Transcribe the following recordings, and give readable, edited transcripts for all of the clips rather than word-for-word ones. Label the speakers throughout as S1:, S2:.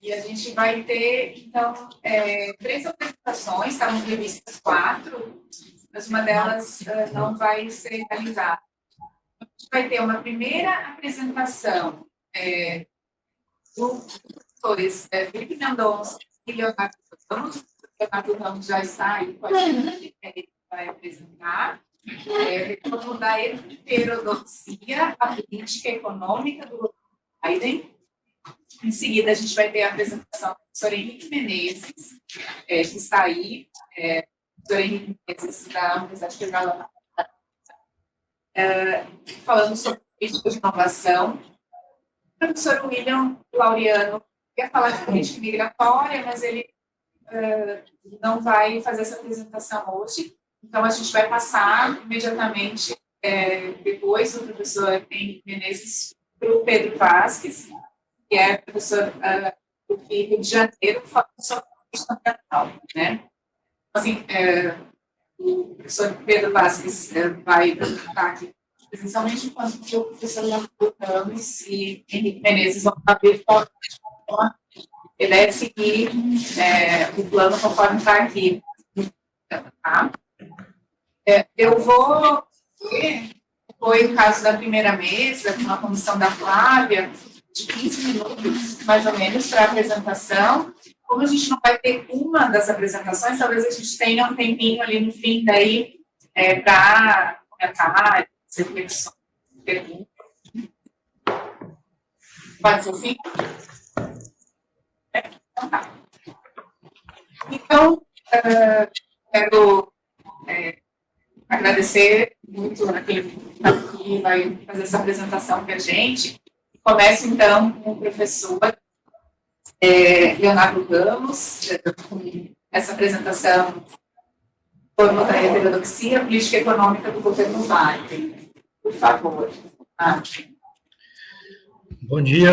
S1: E a gente vai ter, então, 3 apresentações, estavam previstas 4, mas uma delas não vai ser realizada. A gente vai ter uma primeira apresentação dos professores Felipe Mendonça e Leonardo Ramos. O Leonardo Ramos já está aí com a gente, ele vai apresentar. Retorno da heterodoxia, a política econômica do Biden. Em seguida, a gente vai ter a apresentação do professor Henrique Menezes, que está aí, professor Henrique Menezes, da Universidade Federal, falando sobre política de inovação. O professor William Laureano ia falar de política migratória, mas ele não vai fazer essa apresentação hoje. Então, a gente vai passar imediatamente, depois do professor Henrique Menezes, para o Pedro Vasques, que é professor do Rio de Janeiro, falando sobre a questão ambiental, né? Assim, o professor Pedro Vasques vai estar aqui presencialmente, enquanto que o professor Leandro Ramos e Henrique Menezes vão abrir a ideia de seguir o plano conforme está aqui. Tá? Eu vou... Foi o caso da primeira mesa, com a comissão da Flávia, de 15 minutos, mais ou menos, para a apresentação. Como a gente não vai ter uma das apresentações, talvez a gente tenha um tempinho ali no fim daí para comentar, reflexões, perguntas. Pode ser assim? Então, tá. Então, quero agradecer muito aquele que está aqui e vai fazer essa apresentação para a gente. Começo, então, com o professor Leonardo Ramos, com essa apresentação Forma da Heterodoxia, Política Econômica do Governo Biden. Por favor.
S2: Bom dia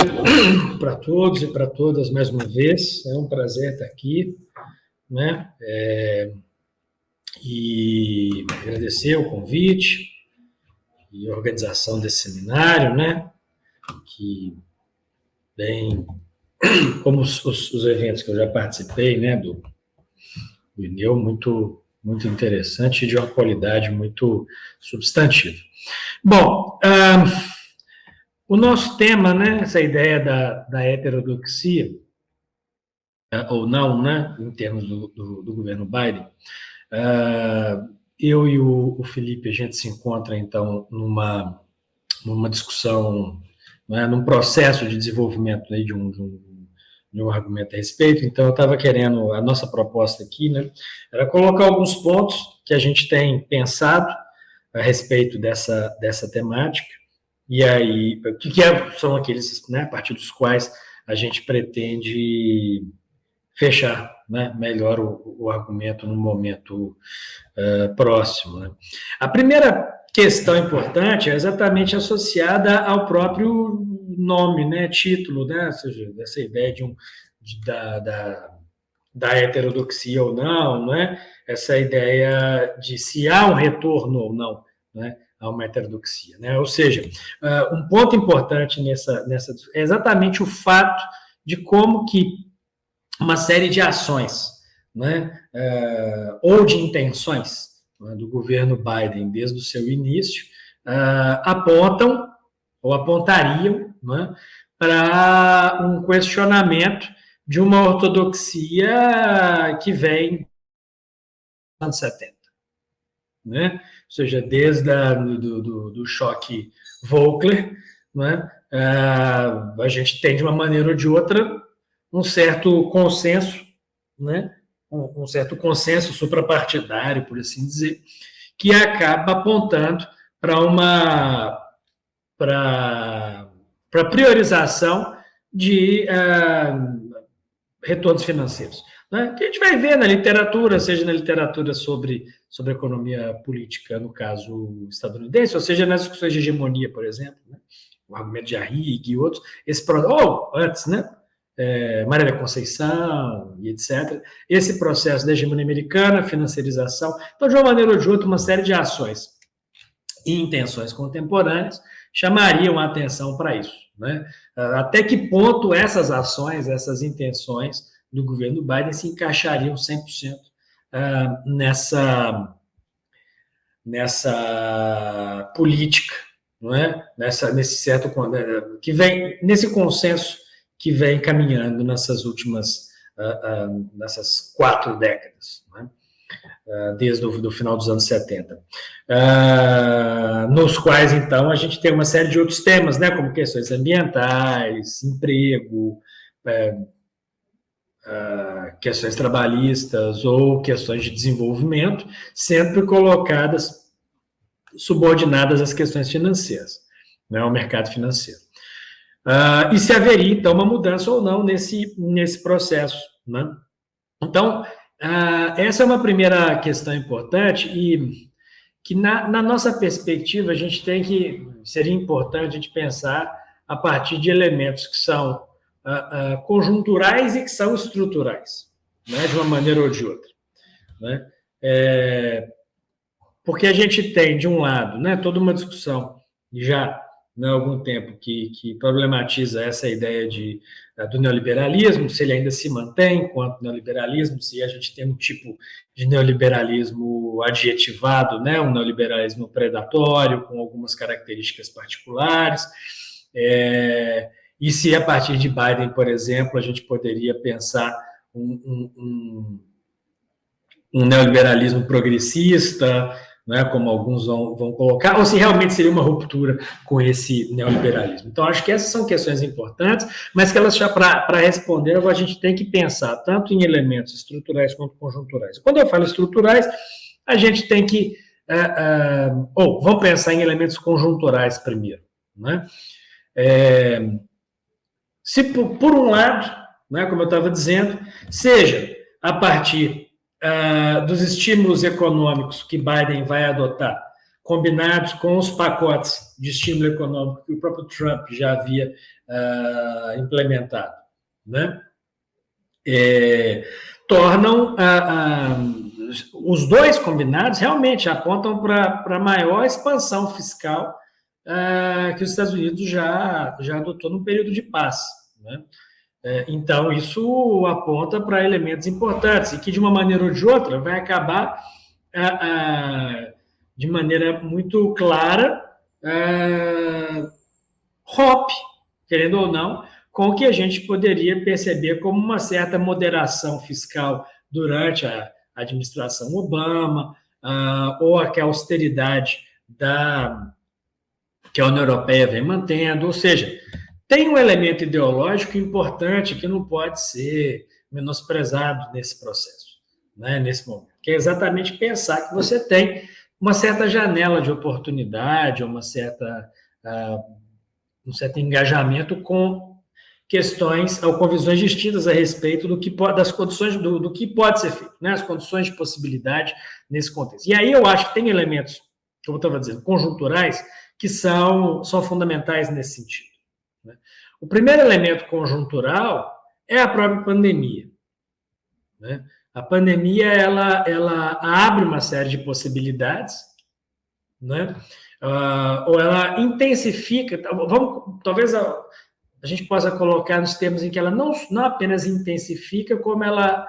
S2: para todos e para todas mais uma vez. É um prazer estar aqui, né? E agradecer o convite e a organização desse seminário, né? Que bem, como os eventos que eu já participei, né? Do INEU, muito interessante e de uma qualidade muito substantiva. Bom, o nosso tema, né? Essa ideia da heterodoxia, ou não, né? Em termos do governo Biden. Eu e o Felipe, a gente se encontra, então, numa discussão, né, num processo de desenvolvimento aí de um argumento a respeito. Então, eu estava querendo, a nossa proposta aqui, né, era colocar alguns pontos que a gente tem pensado a respeito dessa temática, e aí, o que são aqueles, né, a partir dos quais a gente pretende fechar, né, melhor o argumento no momento próximo. Né? A primeira questão importante é exatamente associada ao próprio nome, né, título, né, ou seja, dessa ideia da heterodoxia ou não, né, essa ideia de se há um retorno ou não, né, a uma heterodoxia. Né? Ou seja, um ponto importante nessa é exatamente o fato de como que uma série de ações, né, ou de intenções, né, do governo Biden desde o seu início, apontam ou apontariam, né, para um questionamento de uma ortodoxia que vem dos anos 70. Né? Ou seja, desde do choque Volcker, né, a gente tem, de uma maneira ou de outra, um certo consenso, né? Um certo consenso suprapartidário, por assim dizer, que acaba apontando para priorização de retornos financeiros. Né? Que a gente vai ver na literatura, seja na literatura sobre economia política, no caso estadunidense, ou seja nas discussões de hegemonia, por exemplo, né? O argumento de Arrighi e outros, antes, né? Maria da Conceição e etc. Esse processo da hegemonia americana, financiarização. Então, de uma maneira ou de outra, uma série de ações e intenções contemporâneas chamariam a atenção para isso, né? Até que ponto essas ações, essas intenções do governo Biden se encaixariam 100% nessa política, não é? Nesse certo que vem, nesse consenso que vem caminhando nessas 4 décadas, não é? Desde o final dos anos 70, nos quais, então, a gente tem uma série de outros temas, né, como questões ambientais, emprego, questões trabalhistas ou questões de desenvolvimento, sempre colocadas, subordinadas às questões financeiras, né, ao mercado financeiro. E se haveria, então, uma mudança ou não nesse processo, né? Então, essa é uma primeira questão importante e que, na nossa perspectiva, seria importante a gente pensar a partir de elementos que são conjunturais e que são estruturais, né, de uma maneira ou de outra, né? Porque a gente tem, de um lado, né, toda uma discussão já há algum tempo que problematiza essa ideia do neoliberalismo, se ele ainda se mantém enquanto neoliberalismo, se a gente tem um tipo de neoliberalismo adjetivado, né, um neoliberalismo predatório, com algumas características particulares, e se a partir de Biden, por exemplo, a gente poderia pensar um neoliberalismo progressista, né, como alguns vão colocar, ou se realmente seria uma ruptura com esse neoliberalismo. Então, acho que essas são questões importantes, mas que elas, para responder, a gente tem que pensar tanto em elementos estruturais quanto conjunturais. Quando eu falo estruturais, a gente tem que... vamos pensar em elementos conjunturais primeiro, né? Se, por um lado, né, como eu estava dizendo, seja a partir dos estímulos econômicos que Biden vai adotar, combinados com os pacotes de estímulo econômico que o próprio Trump já havia implementado, né? Tornam os dois combinados realmente apontam para maior expansão fiscal que os Estados Unidos já adotou no período de paz, né? Então, isso aponta para elementos importantes e que, de uma maneira ou de outra, vai acabar, de maneira muito clara, rompe, querendo ou não, com o que a gente poderia perceber como uma certa moderação fiscal durante a administração Obama, ou a austeridade que a União Europeia vem mantendo, ou seja, tem um elemento ideológico importante que não pode ser menosprezado nesse processo, né, nesse momento, que é exatamente pensar que você tem uma certa janela de oportunidade, um certo engajamento com questões ou com visões distintas a respeito das condições do que pode ser feito, né, as condições de possibilidade nesse contexto. E aí eu acho que tem elementos, como eu estava dizendo, conjunturais, que são fundamentais nesse sentido. O primeiro elemento conjuntural é a própria pandemia, né? A pandemia ela abre uma série de possibilidades, né? Ou ela intensifica. Talvez a gente possa colocar nos termos em que ela não apenas intensifica, como ela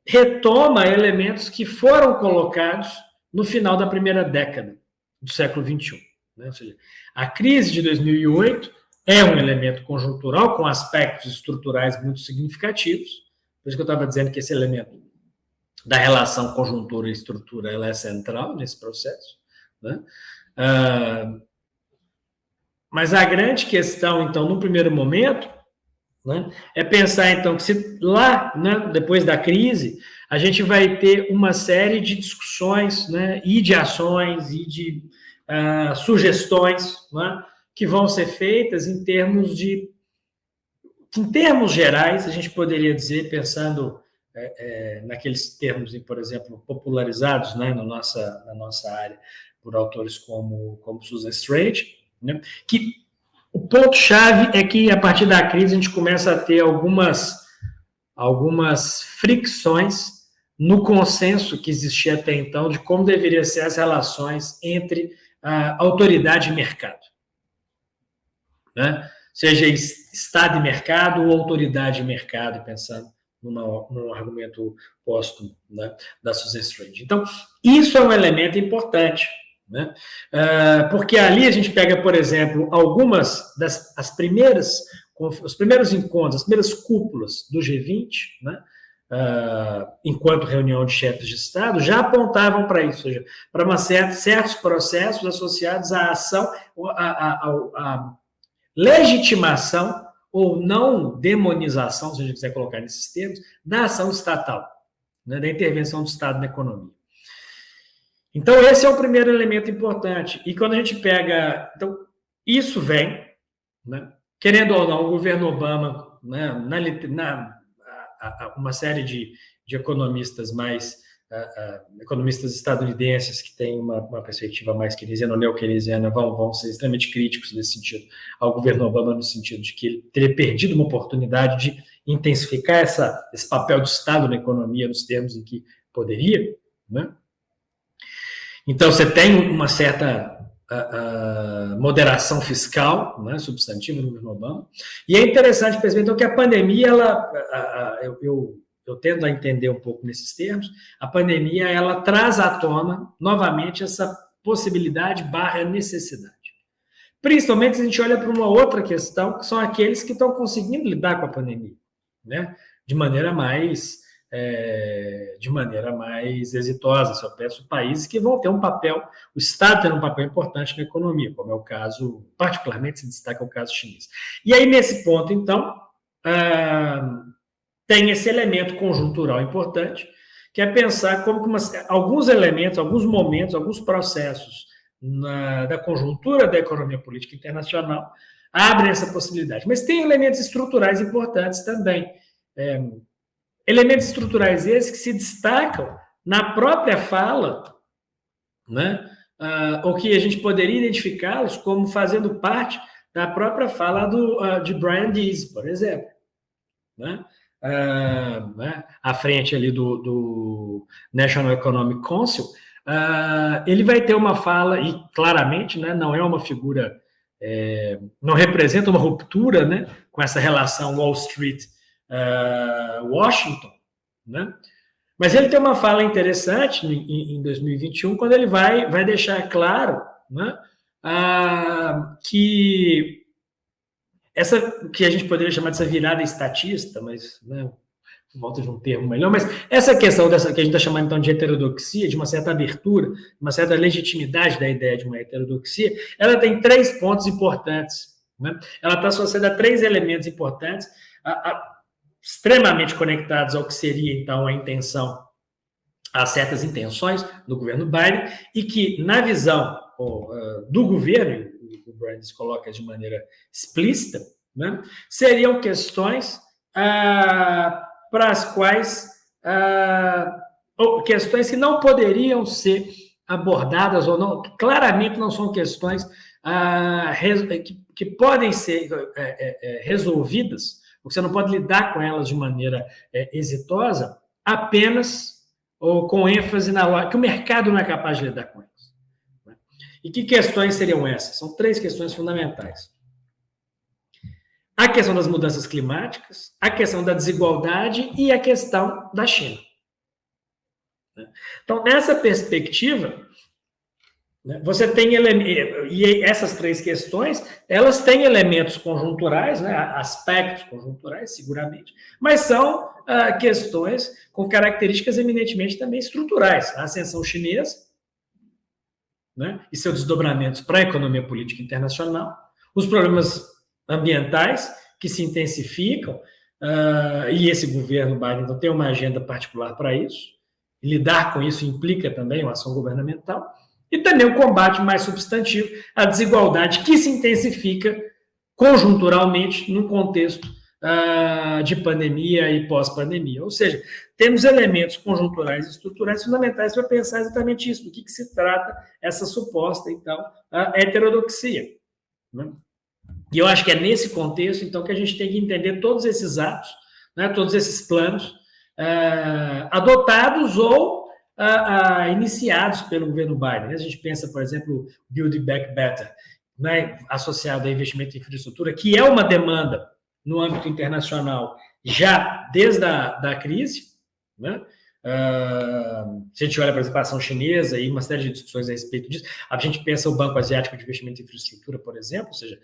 S2: retoma elementos que foram colocados no final da primeira década do século XXI, né? Ou seja, a crise de 2008 é um elemento conjuntural com aspectos estruturais muito significativos, por isso que eu estava dizendo que esse elemento da relação conjuntura e estrutura ela é central nesse processo, né? Mas a grande questão, então, no primeiro momento, né, é pensar, então, que se lá, né, depois da crise, a gente vai ter uma série de discussões, né, e de ações e de sugestões, né, que vão ser feitas em termos gerais, a gente poderia dizer, pensando naqueles termos, por exemplo, popularizados, né, na nossa área, por autores como Susan Straight, né, que o ponto-chave é que, a partir da crise, a gente começa a ter algumas fricções no consenso que existia até então de como deveriam ser as relações entre autoridade e mercado, né? Seja Estado e mercado ou autoridade e mercado, pensando num argumento póstumo, né, da Susan Strange. Então, isso é um elemento importante, né? Porque ali a gente pega, por exemplo, algumas os primeiros encontros, as primeiras cúpulas do G20, né, enquanto reunião de chefes de Estado, já apontavam para isso, ou seja, para certos processos associados à ação, à legitimação ou não demonização, se a gente quiser colocar nesses termos, da ação estatal, né, da intervenção do Estado na economia. Então, esse é o primeiro elemento importante. E quando a gente pega... Então, isso vem, né, querendo ou não, o governo Obama, né, uma série de economistas economistas estadunidenses que têm uma perspectiva mais keynesiana ou neo-keynesiana vão ser extremamente críticos nesse sentido ao governo Obama, no sentido de que ele teria perdido uma oportunidade de intensificar esse papel do Estado na economia nos termos em que poderia, né? Então, você tem uma certa moderação fiscal, né, substantiva no governo Obama, e é interessante perceber, então, que a pandemia, eu tendo a entender um pouco nesses termos, a pandemia, ela traz à tona, novamente, essa possibilidade / necessidade. Principalmente se a gente olha para uma outra questão, que são aqueles que estão conseguindo lidar com a pandemia, né, de maneira mais exitosa. Se eu peço países que vão ter um papel, o Estado tendo um papel importante na economia, como é o caso, particularmente se destaca o caso chinês. E aí, nesse ponto, então, tem esse elemento conjuntural importante, que é pensar como que alguns elementos, alguns momentos, alguns processos da conjuntura da economia política internacional abrem essa possibilidade. Mas tem elementos estruturais importantes também. Elementos estruturais esses que se destacam na própria fala, né, ou que a gente poderia identificá-los como fazendo parte da própria fala de Brian Deese, por exemplo, né? À frente ali do National Economic Council, ele vai ter uma fala, e claramente, né, não é uma figura, não representa uma ruptura, né, com essa relação Wall Street-Washington, né? Mas ele tem uma fala interessante em 2021, quando ele vai deixar claro, né, que essa que a gente poderia chamar dessa virada estatista, mas, né, por volta de um termo melhor, mas essa questão dessa que a gente está chamando então de heterodoxia, de uma certa abertura, uma certa legitimidade da ideia de uma heterodoxia, ela tem 3 pontos importantes, né? Ela está associada a 3 elementos importantes, extremamente conectados ao que seria então a intenção, a certas intenções do governo Biden, e que na visão do governo, o Brian coloca de maneira explícita, né, seriam questões para as quais questões que não poderiam ser abordadas ou não, que claramente não são questões que podem ser resolvidas, porque você não pode lidar com elas de maneira exitosa apenas ou com ênfase que o mercado não é capaz de lidar com elas. E que questões seriam essas? São 3 questões fundamentais. A questão das mudanças climáticas, a questão da desigualdade e a questão da China. Então, nessa perspectiva, você tem e essas 3 questões, elas têm elementos conjunturais, né, aspectos conjunturais, seguramente, mas são questões com características eminentemente também estruturais. A ascensão chinesa, né, e seus desdobramentos para a economia política internacional, os problemas ambientais que se intensificam, e esse governo Biden então, tem uma agenda particular para isso, e lidar com isso implica também uma ação governamental, e também o combate mais substantivo à desigualdade que se intensifica conjunturalmente no contexto de pandemia e pós-pandemia. Ou seja, temos elementos conjunturais e estruturais fundamentais para pensar exatamente isso, do que se trata essa suposta, então, heterodoxia, né? E eu acho que é nesse contexto, então, que a gente tem que entender todos esses atos, né, todos esses planos adotados ou iniciados pelo governo Biden. A gente pensa, por exemplo, Build Back Better, né, associado a investimento em infraestrutura, que é uma demanda no âmbito internacional já desde a crise, né? Se a gente olha para a participação chinesa e uma série de discussões a respeito disso, a gente pensa o Banco Asiático de Investimento em Infraestrutura, por exemplo, ou seja,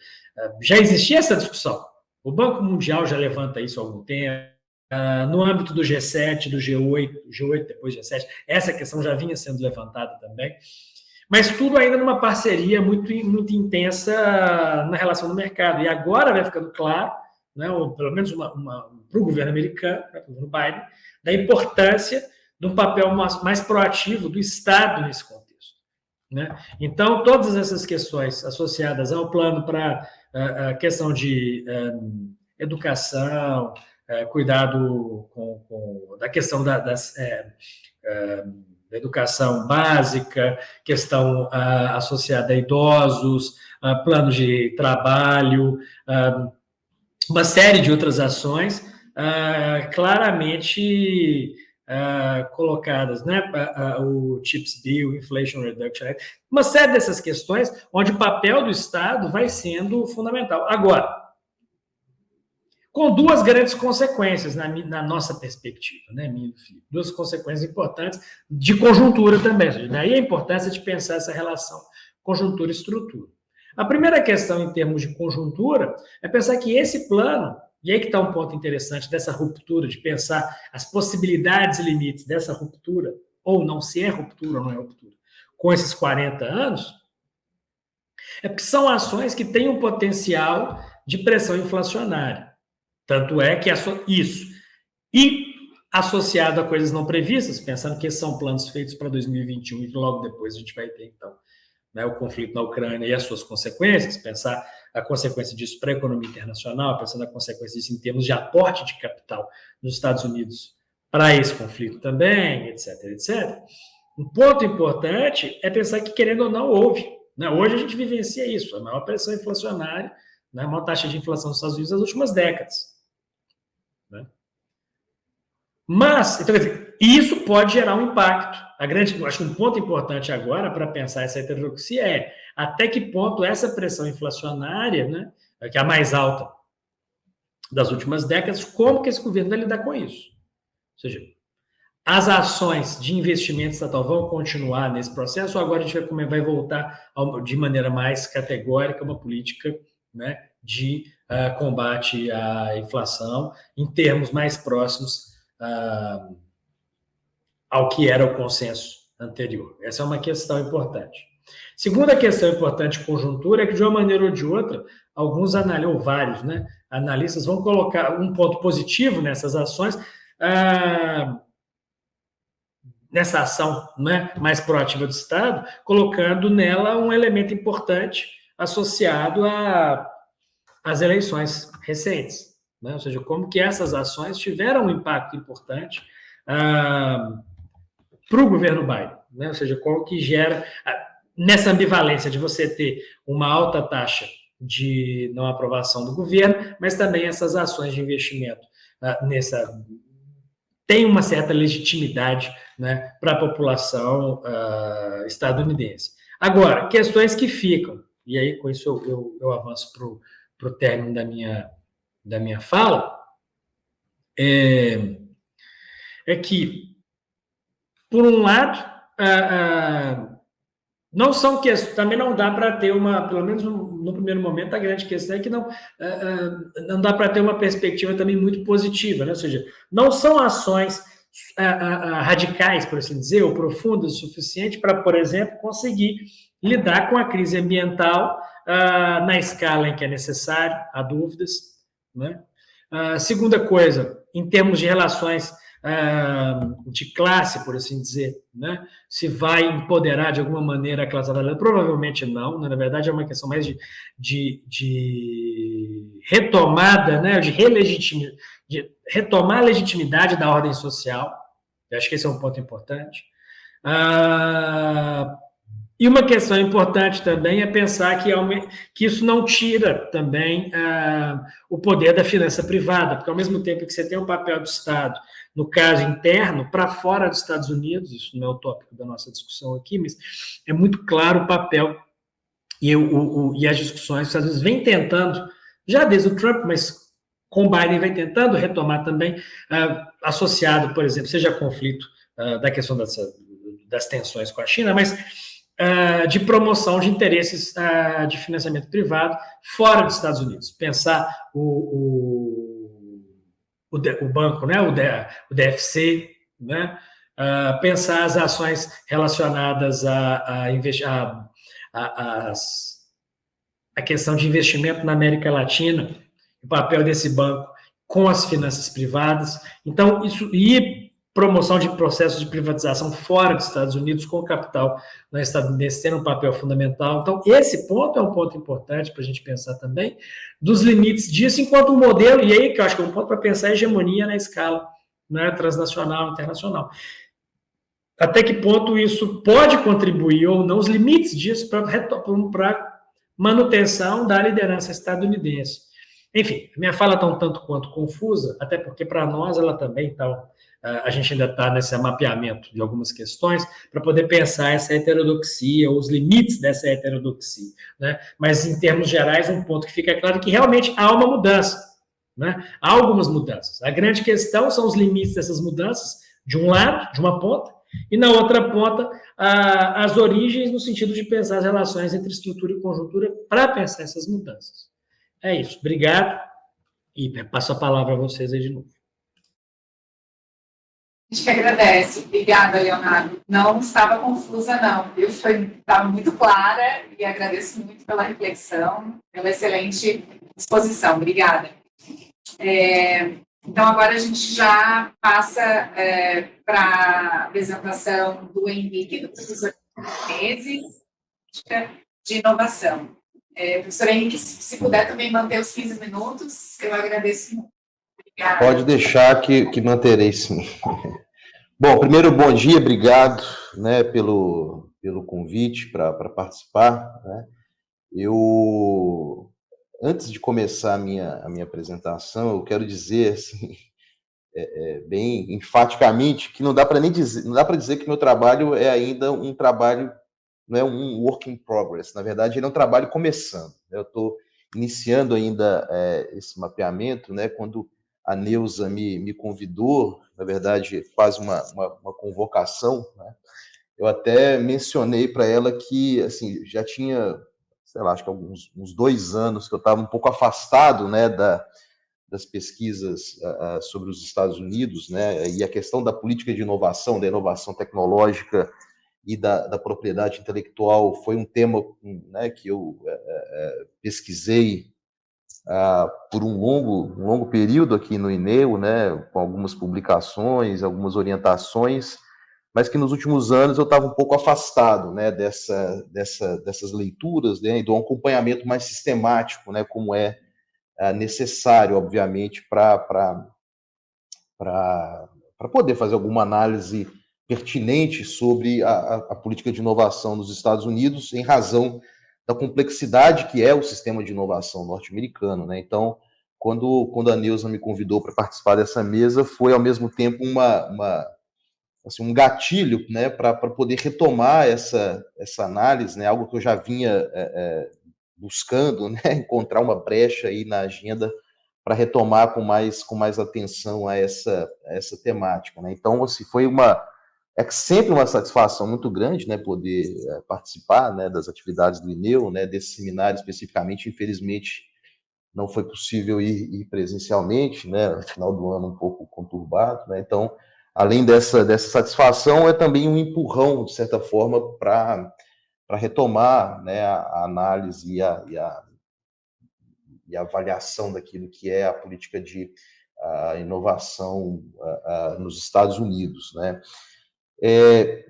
S2: já existia essa discussão. O Banco Mundial já levanta isso há algum tempo. No âmbito do G7, do G8 depois do G7, essa questão já vinha sendo levantada também, mas tudo ainda numa parceria muito, muito intensa na relação do mercado. E agora vai ficando claro, né, ou pelo menos para o governo americano, para o governo Biden, da importância de um papel mais proativo do Estado nesse contexto, né? Então, todas essas questões associadas ao plano para a questão de educação, cuidado da questão da educação básica, questão associada a idosos, plano de trabalho, uma série de outras ações claramente colocadas, né? O CHIPS Bill, Inflation Reduction Act, uma série dessas questões onde o papel do Estado vai sendo fundamental. Agora, com duas grandes consequências na nossa perspectiva, né, minha filha? Duas consequências importantes de conjuntura também. Daí a importância de pensar essa relação conjuntura e estrutura. A primeira questão em termos de conjuntura é pensar que esse plano, e aí que está um ponto interessante dessa ruptura, de pensar as possibilidades e limites dessa ruptura, ou não se é ruptura ou não é ruptura, com esses 40 anos, é porque são ações que têm um potencial de pressão inflacionária. Tanto é que isso, e associado a coisas não previstas, pensando que esses são planos feitos para 2021 e que logo depois a gente vai ter, então, né, o conflito na Ucrânia e as suas consequências, pensar a consequência disso para a economia internacional, pensando a consequência disso em termos de aporte de capital nos Estados Unidos para esse conflito também, etc, etc. Um ponto importante é pensar que, querendo ou não, houve. Né? Hoje a gente vivencia isso, a maior pressão inflacionária, né, a maior taxa de inflação nos Estados Unidos nas últimas décadas. Né? Mas, então, quer dizer, isso pode gerar um impacto. Acho que um ponto importante agora para pensar essa heterodoxia é até que ponto essa pressão inflacionária, né, que é a mais alta das últimas décadas, como que esse governo vai lidar com isso? Ou seja, as ações de investimento estatal vão continuar nesse processo ou agora a gente vai voltar de maneira mais categórica uma política, né, de combate à inflação em termos mais próximos ao que era o consenso anterior. Essa é uma questão importante. Segunda questão importante de conjuntura é que, de uma maneira ou de outra, alguns analistas, ou vários, né, analistas vão colocar um ponto positivo nessas ações, nessa ação, né, mais proativa do Estado, colocando nela um elemento importante associado às eleições recentes, né? Ou seja, como que essas ações tiveram um impacto importante para o governo Biden, né? Ou seja, como que gera nessa ambivalência de você ter uma alta taxa de não aprovação do governo, mas também essas ações de investimento tem uma certa legitimidade, né, para a população estadunidense. Agora, questões que ficam, e aí com isso eu avanço para o término da minha fala, é que, por um lado, não são questões, também não dá para ter pelo menos no primeiro momento, a grande questão é que não dá para ter uma perspectiva também muito positiva, né? Ou seja, não são ações radicais, por assim dizer, ou profundas o suficiente para, por exemplo, conseguir lidar com a crise ambiental na escala em que é necessário, há dúvidas, né? Segunda coisa, em termos de relações de classe, por assim dizer, né? Se vai empoderar de alguma maneira a classe trabalhadora? Provavelmente não, né? Na verdade é uma questão mais de retomada, né? De retomar a legitimidade da ordem social. Eu acho que esse é um ponto importante. E uma questão importante também é pensar que isso não tira também o poder da finança privada, porque ao mesmo tempo que você tem o papel do Estado, no caso interno, para fora dos Estados Unidos, isso não é o tópico da nossa discussão aqui, mas é muito claro o papel e as discussões, às vezes, vem tentando, já desde o Trump, mas com o Biden vai tentando retomar também, associado, por exemplo, seja conflito da questão das tensões com a China, mas de promoção de interesses de financiamento privado fora dos Estados Unidos. Pensar o banco, né, o DFC, né, pensar as ações relacionadas a questão de investimento na América Latina, o papel desse banco com as finanças privadas. Então, isso e promoção de processos de privatização fora dos Estados Unidos com o capital estadunidense tendo um papel fundamental. Então, esse ponto é um ponto importante para a gente pensar também dos limites disso enquanto um modelo, e aí que eu acho que é um ponto para pensar a hegemonia na escala, né, transnacional, internacional. Até que ponto isso pode contribuir ou não, os limites disso para manutenção da liderança estadunidense. Enfim, minha fala está um tanto quanto confusa, até porque para nós ela também está, a gente ainda está nesse mapeamento de algumas questões para poder pensar essa heterodoxia, ou os limites dessa heterodoxia, né? Mas em termos gerais, um ponto que fica claro é que realmente há uma mudança, né? Há algumas mudanças. A grande questão são os limites dessas mudanças, de um lado, de uma ponta, e na outra ponta, as origens no sentido de pensar as relações entre estrutura e conjuntura para pensar essas mudanças. É isso. Obrigado. E passo a palavra a vocês aí de novo.
S1: A gente que agradece. Obrigada, Leonardo. Não estava confusa, não. Estava muito clara e agradeço muito pela reflexão, pela excelente exposição. Obrigada. Então, agora a gente já passa para a apresentação do Henrique, do professor Menezes, de inovação. Professor Henrique, se puder também manter os 15 minutos, eu agradeço muito. Obrigada.
S3: Pode deixar que manterei, sim. Bom, primeiro, bom dia, obrigado, né, pelo convite para participar, né. Antes de começar a minha apresentação, eu quero dizer, assim, bem enfaticamente, que não dá para dizer que meu trabalho é ainda um trabalho, não é um work in progress, na verdade, ele é um trabalho começando. Eu estou iniciando ainda esse mapeamento, né, quando a Neuza me convidou, na verdade, quase uma convocação, né, eu até mencionei para ela que, assim, já tinha, sei lá, acho que uns 2 anos que eu estava um pouco afastado, né, das pesquisas sobre os Estados Unidos, né, e a questão da política de inovação, da inovação tecnológica e da propriedade intelectual foi um tema, né, que eu pesquisei por um longo período aqui no INEU, né, com algumas publicações, algumas orientações, mas que nos últimos anos eu estava um pouco afastado, né, dessas leituras, né, e do acompanhamento mais sistemático, né, como é necessário, obviamente, para poder fazer alguma análise pertinente sobre a política de inovação nos Estados Unidos, em razão da complexidade que é o sistema de inovação norte-americano, né? Então, quando a Neuza me convidou para participar dessa mesa, foi ao mesmo tempo assim, um gatilho, né, para poder retomar essa análise, né, algo que eu já vinha buscando, né, encontrar uma brecha aí na agenda para retomar com mais atenção a essa temática, né? Então, assim, é sempre uma satisfação muito grande, né, poder participar, né, das atividades do INEU, né, desse seminário especificamente. Infelizmente, não foi possível ir presencialmente, né, no final do ano um pouco conturbado, né? Então, além dessa satisfação, é também um empurrão, de certa forma, para retomar, né, a análise e a avaliação daquilo que é a política de inovação nos Estados Unidos, né?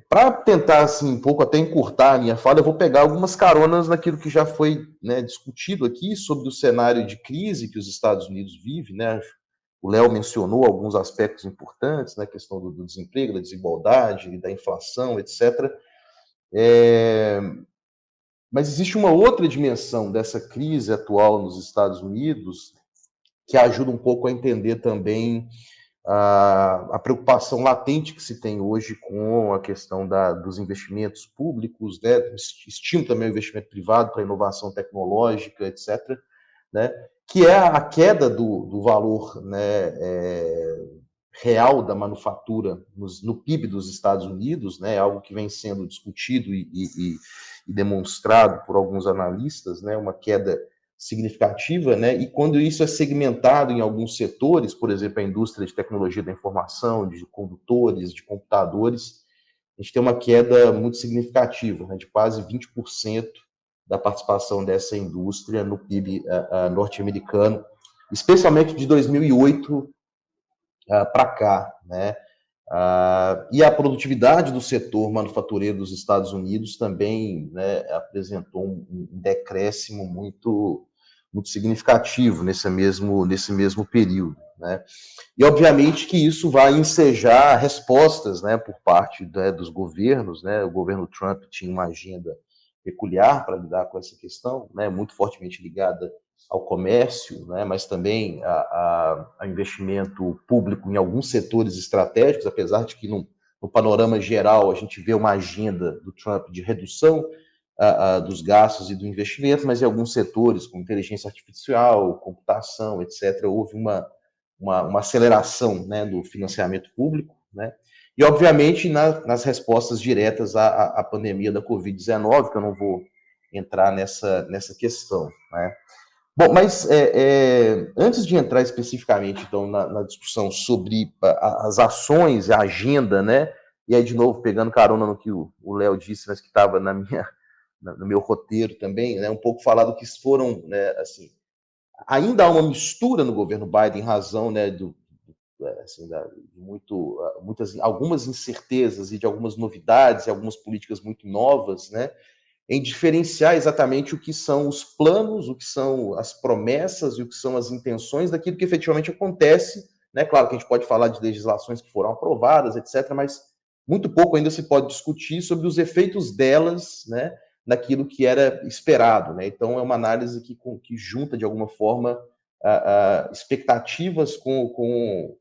S3: Para tentar, assim, um pouco até encurtar a minha fala, eu vou pegar algumas caronas naquilo que já foi, né, discutido aqui sobre o cenário de crise que os Estados Unidos vivem, né? O Léo mencionou alguns aspectos importantes, né, a questão do desemprego, da desigualdade, da inflação, etc. Mas existe uma outra dimensão dessa crise atual nos Estados Unidos que ajuda um pouco a entender também a preocupação latente que se tem hoje com a questão dos investimentos públicos, né, estímulo também ao investimento privado para inovação tecnológica, etc., né, que é a queda do valor, né, real da manufatura no PIB dos Estados Unidos, né, algo que vem sendo discutido e demonstrado por alguns analistas, né, uma queda significativa, né, e quando isso é segmentado em alguns setores, por exemplo, a indústria de tecnologia da informação, de condutores, de computadores, a gente tem uma queda muito significativa, né, de quase 20% da participação dessa indústria no PIB norte-americano, especialmente de 2008 para cá, né? E a produtividade do setor manufatureiro dos Estados Unidos também, né, apresentou um decréscimo muito significativo nesse mesmo período, né? E obviamente que isso vai ensejar respostas, né, por parte, né, dos governos, né? O governo Trump tinha uma agenda peculiar para lidar com essa questão, né, muito fortemente ligada ao comércio, né, mas também a investimento público em alguns setores estratégicos, apesar de que no panorama geral a gente vê uma agenda do Trump de redução dos gastos e do investimento, mas em alguns setores, como inteligência artificial, computação, etc., houve uma aceleração, né, do financiamento público, né, e obviamente nas respostas diretas à pandemia da Covid-19, que eu não vou entrar nessa questão, né. Bom, mas antes de entrar especificamente, então, na discussão sobre as ações, a agenda, né? E aí, de novo, pegando carona no que o Léo disse, mas que estava no meu roteiro também, né? Um pouco falar do que foram, né? Assim, ainda há uma mistura no governo Biden, em razão, né? Assim, de algumas incertezas e de algumas novidades, e algumas políticas muito novas, né? Em diferenciar exatamente o que são os planos, o que são as promessas e o que são as intenções daquilo que efetivamente acontece, né? Claro que a gente pode falar de legislações que foram aprovadas, etc., mas muito pouco ainda se pode discutir sobre os efeitos delas, né, naquilo que era esperado, né? Então é uma análise que junta de alguma forma expectativas com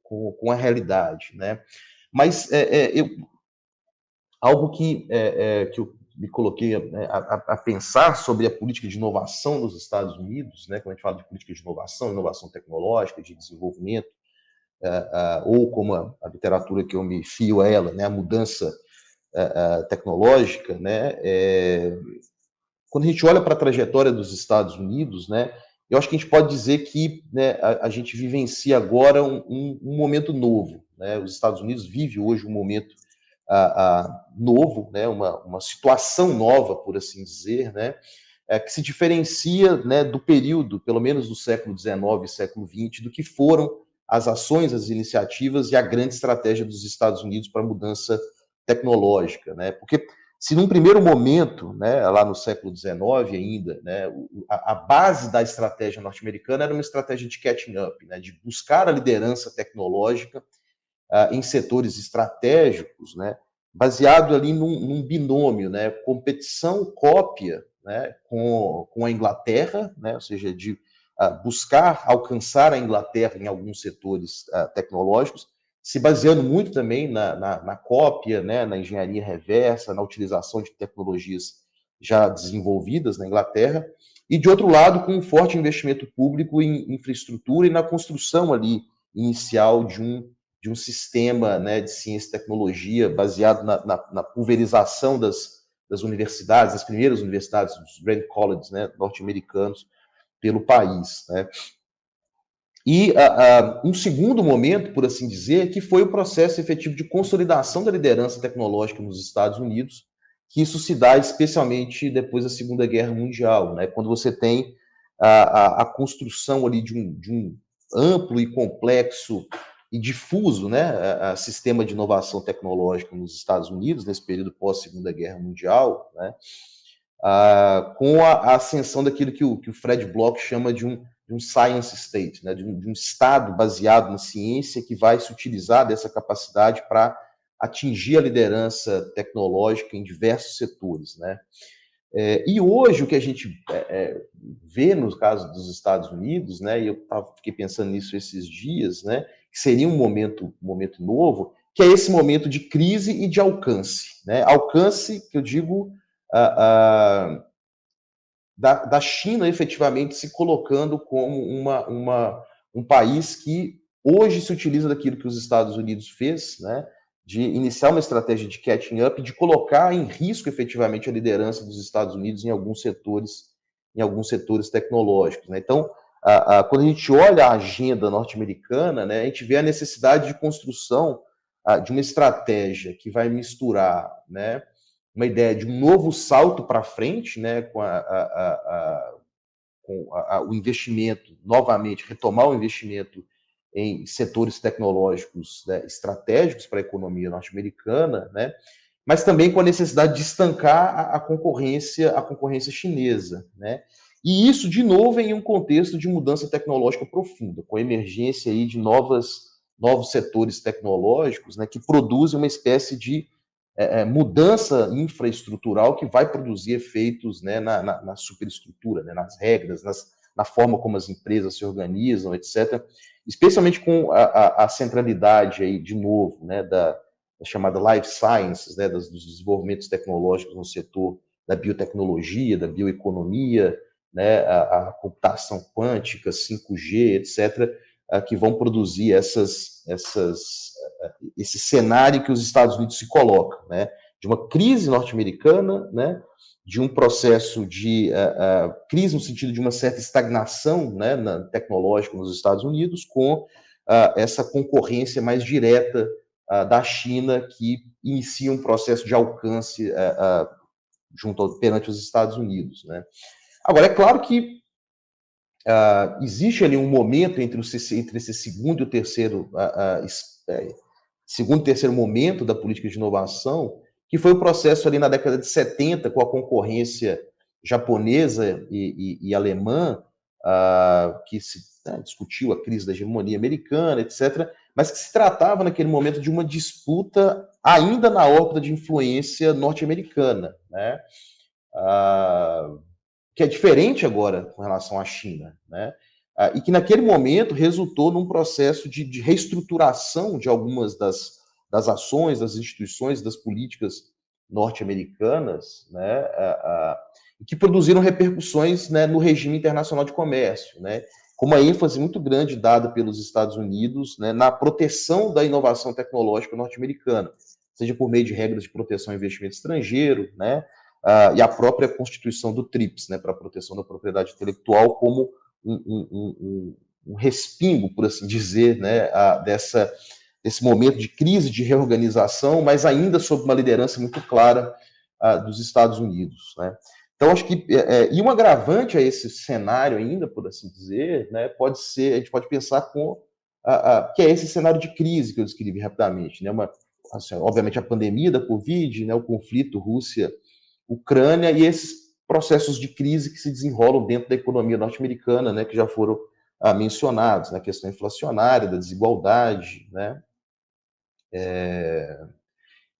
S3: a realidade, né? Mas algo que eu me coloquei, né, a pensar sobre a política de inovação nos Estados Unidos, né, quando a gente fala de política de inovação tecnológica, de desenvolvimento, ou como a literatura que eu me fio a ela, né, a mudança tecnológica, né, quando a gente olha para a trajetória dos Estados Unidos, né, eu acho que a gente pode dizer que, né, a gente vivencia agora um momento novo, né? Os Estados Unidos vive hoje um momento novo, né, uma situação nova, por assim dizer, né, que se diferencia, né, do período, pelo menos do século XIX e século XX, do que foram as ações, as iniciativas e a grande estratégia dos Estados Unidos para a mudança tecnológica, né? Porque se num primeiro momento, né, lá no século XIX ainda, né, a base da estratégia norte-americana era uma estratégia de catching up, né, de buscar a liderança tecnológica em setores estratégicos, né, baseado ali num binômio, né, competição-cópia, né, com a Inglaterra, né, ou seja, de buscar alcançar a Inglaterra em alguns setores tecnológicos, se baseando muito também na cópia, né, na engenharia reversa, na utilização de tecnologias já desenvolvidas na Inglaterra, e de outro lado, com um forte investimento público em infraestrutura e na construção ali inicial de um sistema, né, de ciência e tecnologia baseado na pulverização das universidades, das primeiras universidades, dos Grand Colleges, né, norte-americanos, pelo país, né? E um segundo momento, por assim dizer, que foi o processo efetivo de consolidação da liderança tecnológica nos Estados Unidos, que isso se dá especialmente depois da Segunda Guerra Mundial, né? Quando você tem a construção ali de um amplo e complexo e difuso, né, sistema de inovação tecnológica nos Estados Unidos, nesse período pós-Segunda Guerra Mundial, né, com a ascensão daquilo que o Fred Bloch chama de um science state, né, de um estado baseado na ciência que vai se utilizar dessa capacidade para atingir a liderança tecnológica em diversos setores, né. E hoje o que a gente vê no caso dos Estados Unidos, né, e eu fiquei pensando nisso esses dias, né, que seria um momento novo, que é esse momento de crise e de alcance. Né? Alcance, que eu digo, da China efetivamente se colocando como um país que hoje se utiliza daquilo que os Estados Unidos fez, né, de iniciar uma estratégia de catching up, de colocar em risco efetivamente a liderança dos Estados Unidos em alguns setores tecnológicos. Né? Então, quando a gente olha a agenda norte-americana, né, a gente vê a necessidade de construção de uma estratégia que vai misturar, né, uma ideia de um novo salto para frente, né, com o investimento, novamente, retomar o investimento em setores tecnológicos, né, estratégicos para a economia norte-americana, né, mas também com a necessidade de estancar a concorrência chinesa. Né, e isso, de novo, em um contexto de mudança tecnológica profunda, com a emergência aí de novos setores tecnológicos, né, que produzem uma espécie de mudança infraestrutural que vai produzir efeitos, né, na superestrutura, né, nas regras, na forma como as empresas se organizam, etc. Especialmente com a centralidade, aí, de novo, né, da chamada life sciences, né, dos desenvolvimentos tecnológicos no setor da biotecnologia, da bioeconomia, né, a computação quântica, 5G, etc., que vão produzir esse cenário que os Estados Unidos se colocam, né, de uma crise norte-americana, né, de um processo de crise no sentido de uma certa estagnação, né, tecnológica nos Estados Unidos, com essa concorrência mais direta da China, que inicia um processo de alcance perante os Estados Unidos. Né. Agora, é claro que existe ali um momento entre esse segundo e o terceiro momento da política de inovação, que foi o processo ali na década de 70, com a concorrência japonesa e alemã, que se discutiu a crise da hegemonia americana, etc., mas que se tratava naquele momento de uma disputa ainda na órbita de influência norte-americana, né? Que é diferente agora com relação à China, né? E que naquele momento resultou num processo de reestruturação de algumas das ações, das instituições, das políticas norte-americanas, né? Que produziram repercussões, né, no regime internacional de comércio, né? Com uma ênfase muito grande dada pelos Estados Unidos, né, na proteção da inovação tecnológica norte-americana, seja por meio de regras de proteção ao investimento estrangeiro, né? E a própria constituição do TRIPS, né, para a proteção da propriedade intelectual, como um respingo, por assim dizer, né, desse momento de crise, de reorganização, mas ainda sob uma liderança muito clara dos Estados Unidos. Né. Então, acho que, e um agravante a esse cenário ainda, por assim dizer, né, pode ser, a gente pode pensar que é esse cenário de crise que eu descrevi rapidamente, né, assim, obviamente a pandemia da Covid, né, o conflito Rússia-Ucrânia e esses processos de crise que se desenrolam dentro da economia norte-americana, né, que já foram mencionados, na questão inflacionária, da desigualdade, né,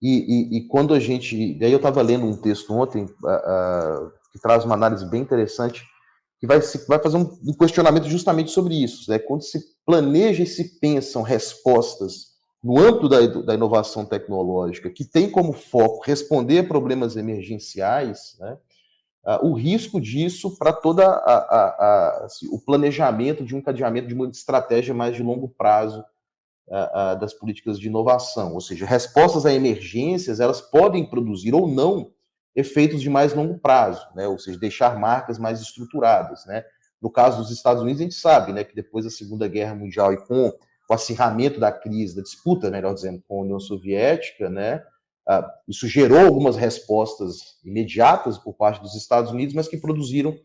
S3: e quando a gente... Daí eu estava lendo um texto ontem que traz uma análise bem interessante, que vai fazer um questionamento justamente sobre isso. Né? Quando se planeja e se pensam respostas no âmbito da inovação tecnológica, que tem como foco responder a problemas emergenciais, né? O risco disso para todo assim, o planejamento de um encadeamento de uma estratégia mais de longo prazo das políticas de inovação, ou seja, respostas a emergências, elas podem produzir ou não efeitos de mais longo prazo, né? Ou seja, deixar marcas mais estruturadas, né? No caso dos Estados Unidos, a gente sabe, né, que depois da Segunda Guerra Mundial e com o acirramento da crise, da disputa, melhor dizendo, com a União Soviética, né, isso gerou algumas respostas imediatas por parte dos Estados Unidos, mas que produziram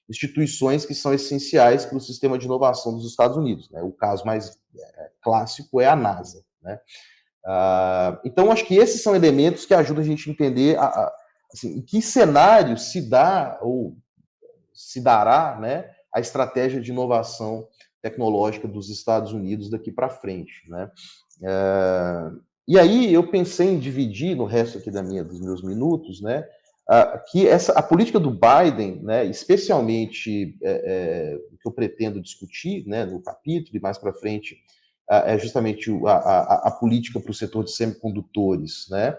S3: instituições que são essenciais para o sistema de inovação dos Estados Unidos. Né? O caso mais clássico é a NASA. Né? Então, acho que esses são elementos que ajudam a gente a entender assim, em que cenário se dá ou se dará, né, a estratégia de inovação tecnológica dos Estados Unidos daqui para frente. Né? E aí eu pensei em dividir, no resto aqui dos meus minutos, né, que a política do Biden, né, especialmente o que eu pretendo discutir, né, no capítulo e mais para frente, é justamente a política para o setor de semicondutores, né,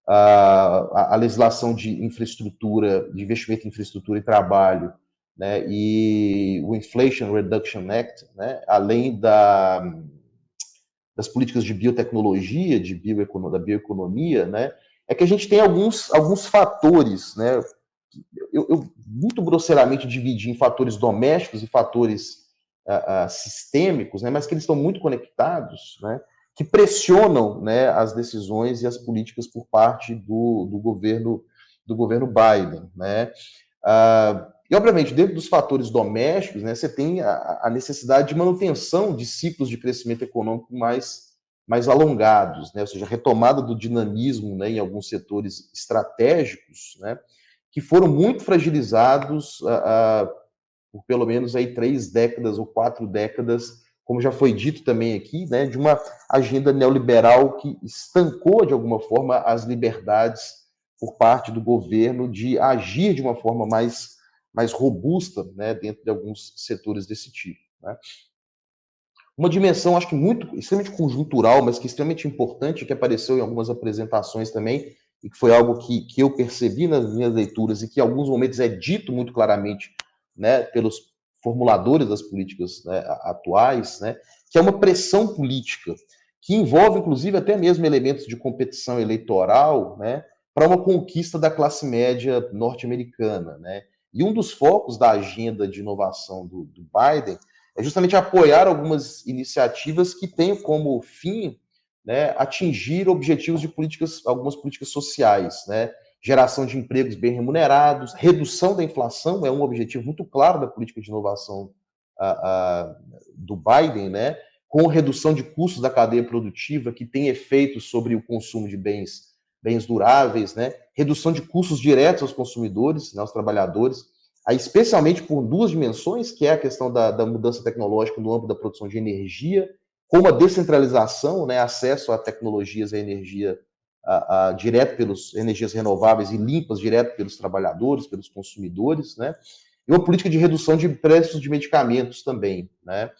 S3: a legislação de infraestrutura, de investimento em infraestrutura e trabalho, né, e o Inflation Reduction Act, né, além das políticas de biotecnologia, da bioeconomia, né, é que a gente tem alguns fatores, né, eu muito grosseiramente dividi em fatores domésticos e fatores sistêmicos, né, mas que eles estão muito conectados, né, que pressionam, né, as decisões e as políticas por parte do governo Biden, né. E, obviamente, dentro dos fatores domésticos, né, você tem a necessidade de manutenção de ciclos de crescimento econômico mais alongados, né, ou seja, a retomada do dinamismo, né, em alguns setores estratégicos, né, que foram muito fragilizados por pelo menos aí 3 décadas ou 4 décadas, como já foi dito também aqui, né, de uma agenda neoliberal que estancou, de alguma forma, as liberdades por parte do governo de agir de uma forma mais robusta, né, dentro de alguns setores desse tipo, né. Uma dimensão, acho que extremamente conjuntural, mas que é extremamente importante, que apareceu em algumas apresentações também, e que foi algo que eu percebi nas minhas leituras e que em alguns momentos é dito muito claramente, né, pelos formuladores das políticas, né, atuais, né, que é uma pressão política, que envolve, inclusive, até mesmo elementos de competição eleitoral, né, para uma conquista da classe média norte-americana, né. E um dos focos da agenda de inovação do Biden é justamente apoiar algumas iniciativas que têm como fim, né, atingir objetivos de algumas políticas sociais, né, geração de empregos bem remunerados, redução da inflação é um objetivo muito claro da política de inovação do Biden, né, com redução de custos da cadeia produtiva que tem efeitos sobre o consumo de bens duráveis, né, redução de custos diretos aos consumidores, né, aos trabalhadores, aí, especialmente por duas dimensões, que é a questão da mudança tecnológica no âmbito da produção de energia, como a descentralização, né, acesso a tecnologias e energia direto pelas energias renováveis e limpas direto pelos trabalhadores, pelos consumidores, né, e uma política de redução de preços de medicamentos também, né.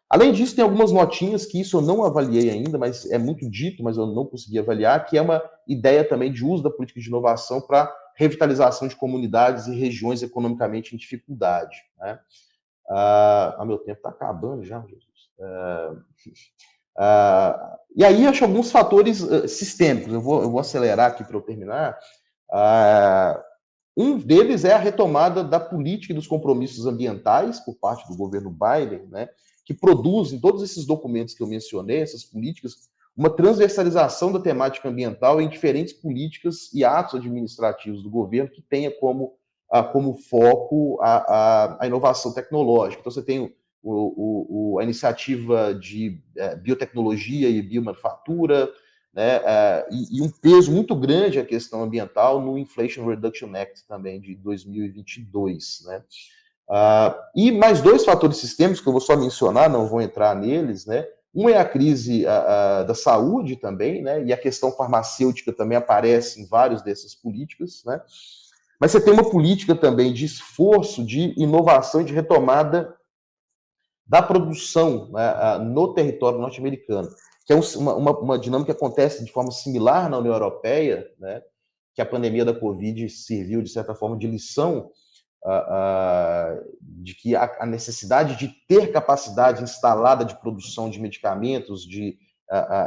S3: Além disso, tem algumas notinhas que isso eu não avaliei ainda, mas é muito dito, mas eu não consegui avaliar, que é uma ideia também de uso da política de inovação para revitalização de comunidades e regiões economicamente em dificuldade, né. Meu tempo está acabando já, Jesus. E aí, acho alguns fatores sistêmicos, eu vou acelerar aqui para eu terminar. Um deles é a retomada da política e dos compromissos ambientais por parte do governo Biden, né, que produzem todos esses documentos que eu mencionei, essas políticas, uma transversalização da temática ambiental em diferentes políticas e atos administrativos do governo que tenha como foco a inovação tecnológica. Então, você tem a iniciativa de biotecnologia e biomanufatura, né, e um peso muito grande a questão ambiental no Inflation Reduction Act também de 2022, né. E mais dois fatores sistêmicos que eu vou só mencionar, não vou entrar neles, né. Um é a crise da saúde também, né, e a questão farmacêutica também aparece em várias dessas políticas, né. Mas você tem uma política também de esforço de inovação e de retomada da produção, né, no território norte-americano, que é uma dinâmica que acontece de forma similar na União Europeia, né, que a pandemia da Covid serviu, de certa forma, de lição, de que a necessidade de ter capacidade instalada de produção de medicamentos, de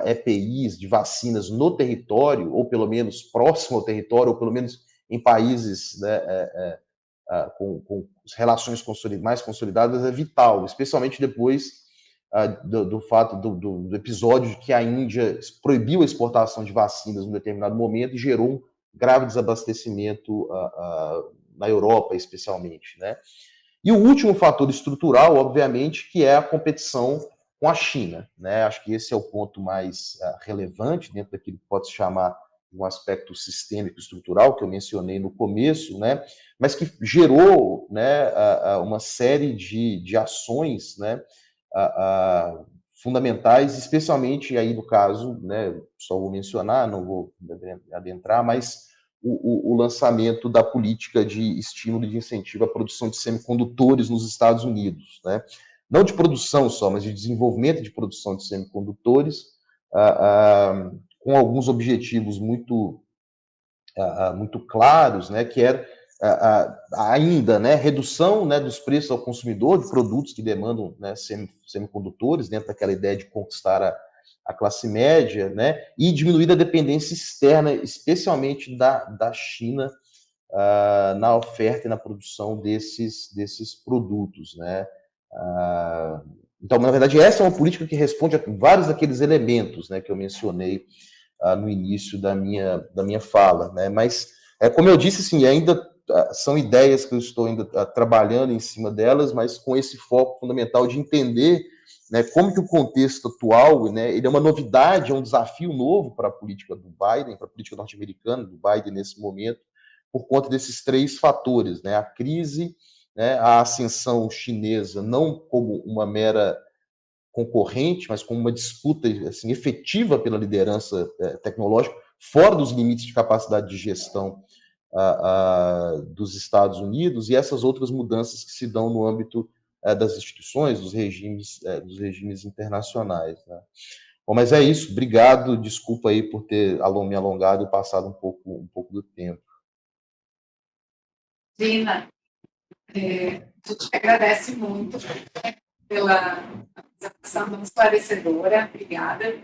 S3: EPIs, de vacinas no território, ou pelo menos próximo ao território, ou pelo menos em países, né, com relações mais consolidadas, é vital, especialmente depois do fato do episódio de que a Índia proibiu a exportação de vacinas em um determinado momento e gerou um grave desabastecimento na Europa, especialmente, né? E o último fator estrutural, obviamente, que é a competição com a China, né? Acho que esse é o ponto mais relevante dentro daquilo que pode se chamar um aspecto sistêmico estrutural que eu mencionei no começo, né? Mas que gerou, né, uma série de ações, né, fundamentais, especialmente aí no caso, né, só vou mencionar, não vou adentrar, mas o lançamento da política de estímulo e de incentivo à produção de semicondutores nos Estados Unidos, né? Não de produção só, mas de desenvolvimento de produção de semicondutores, com alguns objetivos muito claros, né, que era ainda, né, redução, né, dos preços ao consumidor de produtos que demandam, né, semicondutores, dentro daquela ideia de conquistar a classe média, né, e diminuir a dependência externa, especialmente da China, na oferta e na produção desses produtos, né. Então, na verdade, essa é uma política que responde a vários daqueles elementos, né, que eu mencionei no início da minha fala, né? Mas, como eu disse, assim, ainda são ideias que eu estou ainda trabalhando em cima delas, mas com esse foco fundamental de entender, né, como que o contexto atual, né, ele é uma novidade, é um desafio novo para a política do Biden, para a política norte-americana do Biden nesse momento, por conta desses 3 fatores, né? A crise, né, a ascensão chinesa, não como uma mera concorrente, mas como uma disputa assim, efetiva pela liderança tecnológica, fora dos limites de capacidade de gestão dos Estados Unidos, e essas outras mudanças que se dão no âmbito das instituições, dos regimes internacionais, né? Bom, mas é isso, obrigado, desculpa aí por ter me alongado e passado um pouco do tempo.
S1: Dina, a gente agradece muito pela apresentação tão esclarecedora, obrigada.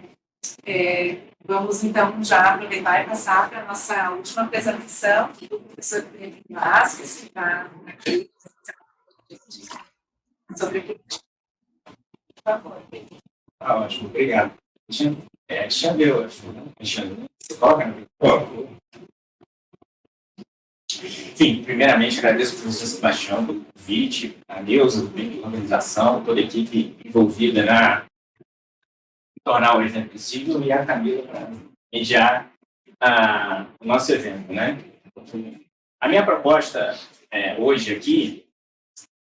S1: Vamos, então, já aproveitar e passar para a nossa última apresentação do professor Felipe Vasquez, que está aqui sobre o que... Por favor.
S4: Ótimo, obrigado. Xandeu, você toca, né? Enfim, primeiramente agradeço ao professor Sebastião pelo convite, a Neuza pela organização, toda a equipe envolvida na tornar o evento possível, e a Camila para mediar o nosso evento, né? A minha proposta hoje aqui,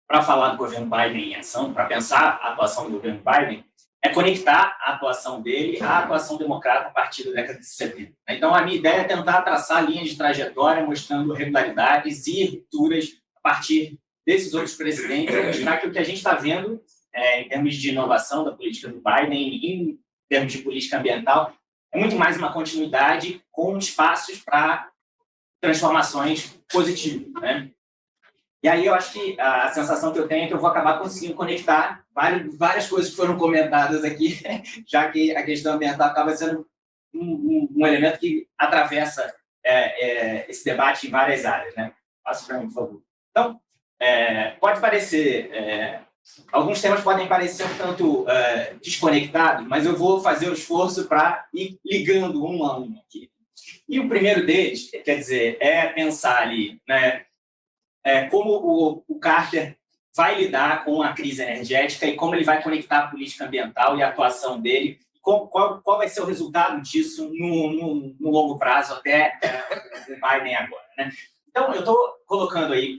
S4: para falar do governo Biden em ação, para pensar a atuação do governo Biden, é conectar a atuação dele à atuação democrata a partir da década de 70. Então, a minha ideia é tentar traçar linhas de trajetória, mostrando regularidades e rupturas a partir desses outros presidentes, mostrar que o que a gente está vendo, em termos de inovação da política do Biden, em termos de política ambiental, é muito mais uma continuidade com espaços para transformações positivas, né? E aí eu acho que a sensação que eu tenho é que eu vou acabar conseguindo conectar várias coisas que foram comentadas aqui, já que a questão ambiental acaba sendo um elemento que atravessa esse debate em várias áreas, né? Passa para mim, por favor. Então, pode parecer... alguns temas podem parecer um tanto desconectados, mas eu vou fazer o esforço para ir ligando um a um aqui. E o primeiro deles, quer dizer, é pensar ali, né, como o Carter vai lidar com a crise energética e como ele vai conectar a política ambiental e a atuação dele, qual vai ser o resultado disso no longo prazo até o Biden agora, né? Então, eu estou colocando aí, um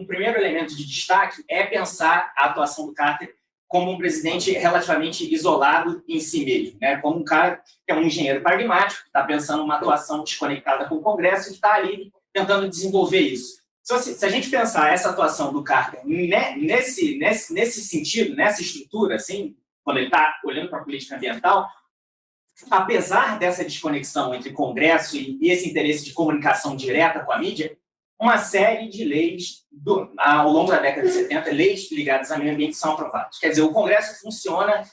S4: primeiro elemento de destaque é pensar a atuação do Carter como um presidente relativamente isolado em si mesmo, né? Como um cara que é um engenheiro pragmático, que está pensando uma atuação desconectada com o Congresso e que está ali tentando desenvolver isso. Se a gente pensar essa atuação do Carter nesse sentido, nessa estrutura, assim, quando ele está olhando para a política ambiental, apesar dessa desconexão entre Congresso e esse interesse de comunicação direta com a mídia, uma série de leis ao longo da década de 70, leis ligadas ao meio ambiente são aprovadas. Quer dizer, o Congresso funciona,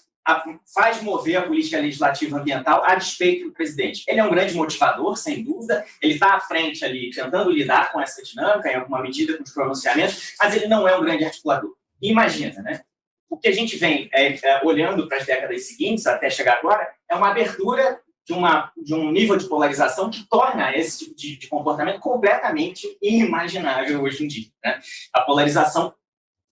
S4: faz mover a política legislativa ambiental a despeito do presidente. Ele é um grande motivador, sem dúvida, ele está à frente ali, tentando lidar com essa dinâmica, em alguma medida, com os pronunciamentos, mas ele não é um grande articulador. E imagina, né? O que a gente vem olhando para as décadas seguintes, até chegar agora, é uma abertura de um nível de polarização que torna esse tipo de comportamento completamente inimaginável hoje em dia, né? A polarização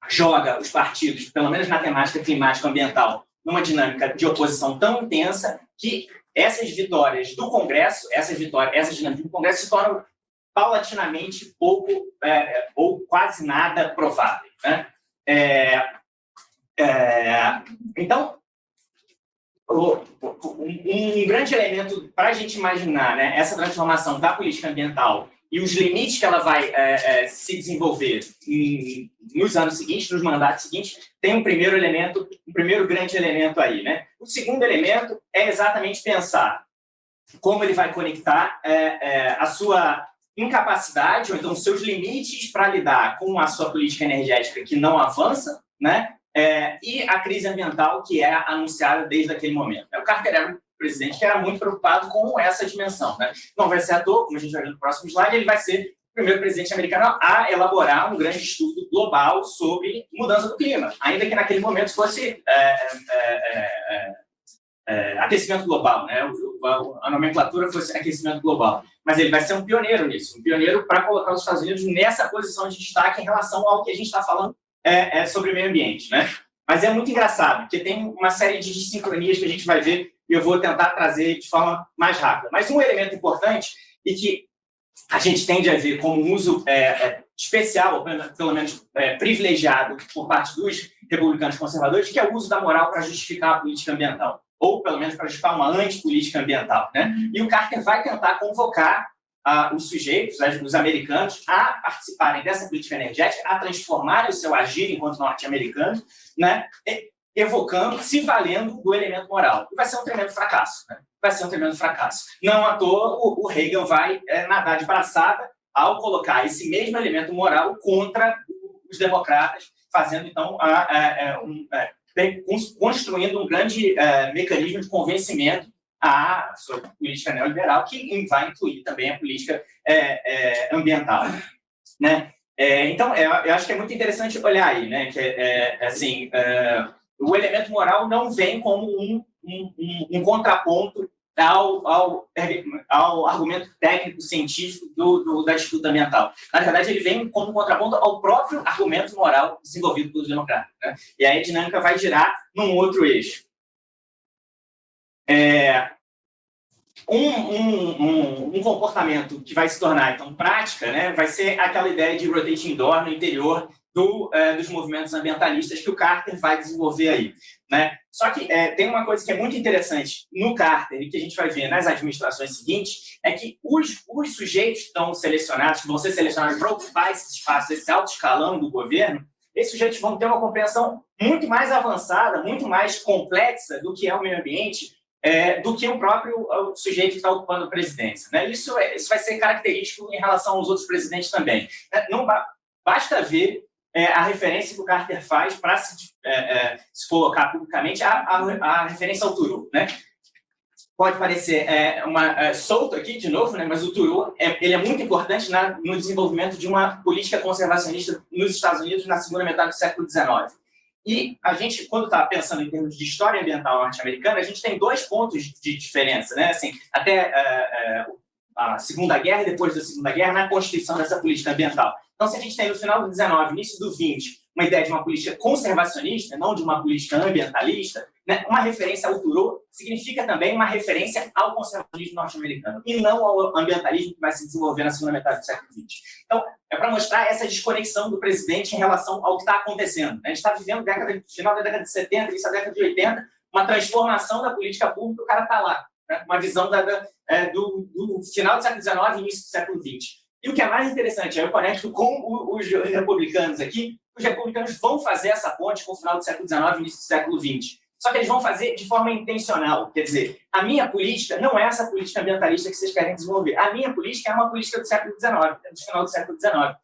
S4: joga os partidos, pelo menos na temática climático-ambiental, numa dinâmica de oposição tão intensa que essas vitórias do Congresso, essas dinâmicas do Congresso se tornam paulatinamente pouco ou quase nada prováveis, né? Então, um grande elemento para a gente imaginar, né, essa transformação da política ambiental e os limites que ela vai se desenvolver nos anos seguintes, nos mandatos seguintes, tem um primeiro elemento, um primeiro grande elemento aí, né? O segundo elemento é exatamente pensar como ele vai conectar a sua incapacidade, ou então os seus limites para lidar com a sua política energética que não avança, né? E a crise ambiental que é anunciada desde aquele momento. O Carter era um presidente que era muito preocupado com essa dimensão, né? Não vai ser à toa, como a gente vai ver no próximo slide, ele vai ser o primeiro presidente americano a elaborar um grande estudo global sobre mudança do clima, ainda que naquele momento fosse aquecimento global, né? A nomenclatura fosse aquecimento global. Mas ele vai ser um pioneiro nisso, um pioneiro para colocar os Estados Unidos nessa posição de destaque em relação ao que a gente está falando sobre o meio ambiente, né? Mas é muito engraçado, porque tem uma série de desincronias que a gente vai ver e eu vou tentar trazer de forma mais rápida. Mas um elemento importante e que a gente tende a ver como um uso especial, ou pelo menos privilegiado por parte dos republicanos conservadores, que é o uso da moral para justificar a política ambiental, ou pelo menos para justificar uma antipolítica ambiental, né? E o Carter vai tentar convocar os sujeitos, os americanos, a participarem dessa política energética, a transformarem o seu agir enquanto norte-americanos, né? Evocando, se valendo do elemento moral. E vai ser um tremendo fracasso, né? Vai ser um tremendo fracasso. Não à toa, o Reagan vai nadar de braçada ao colocar esse mesmo elemento moral contra os democratas, fazendo, então, construindo um grande mecanismo de convencimento à sua política neoliberal, que vai incluir também a política ambiental, né? Então, eu acho que é muito interessante olhar aí, né? Que o elemento moral não vem como um contraponto ao argumento técnico científico da disputa ambiental. Na verdade, ele vem como um contraponto ao próprio argumento moral desenvolvido pelos democratas, né? E aí a dinâmica vai girar num outro eixo. Um comportamento que vai se tornar, então, prática, né, vai ser aquela ideia de rotating door no interior dos movimentos ambientalistas que o Carter vai desenvolver aí, né? Só que tem uma coisa que é muito interessante no Carter e que a gente vai ver nas administrações seguintes, é que os sujeitos que estão selecionados, que vão ser selecionados para ocupar esse espaço, esse alto escalão do governo, esses sujeitos vão ter uma compreensão muito mais avançada, muito mais complexa do que é o meio ambiente, do que o próprio sujeito que está ocupando a presidência, né? Isso vai ser característico em relação aos outros presidentes também. Não basta ver a referência que o Carter faz para se colocar publicamente, a referência ao Thoreau, né? Pode parecer solto aqui, de novo, né? Mas o Thoreau ele é muito importante no desenvolvimento de uma política conservacionista nos Estados Unidos na segunda metade do século XIX. E a gente, quando está pensando em termos de história ambiental norte-americana, a gente tem dois pontos de diferença, né? Assim, até a Segunda Guerra e depois da Segunda Guerra, na constituição dessa política ambiental. Então, se a gente tem no final do 19, início do 20, uma ideia de uma política conservacionista, não de uma política ambientalista, né? Uma referência ao Thoreau significa também uma referência ao conservacionismo norte-americano e não ao ambientalismo que vai se desenvolver na segunda metade do século XX. Então, é para mostrar essa desconexão do presidente em relação ao que está acontecendo. A gente está vivendo final da década de 70, início da década de 80, uma transformação da política pública, o cara está lá, né? Uma visão do final do século XIX e início do século XX. E o que é mais interessante, eu conecto com os republicanos aqui, os republicanos vão fazer essa ponte com o final do século XIX e início do século XX. Só que eles vão fazer de forma intencional. Quer dizer, a minha política não é essa política ambientalista que vocês querem desenvolver. A minha política é uma política do século XIX, do final do século XIX.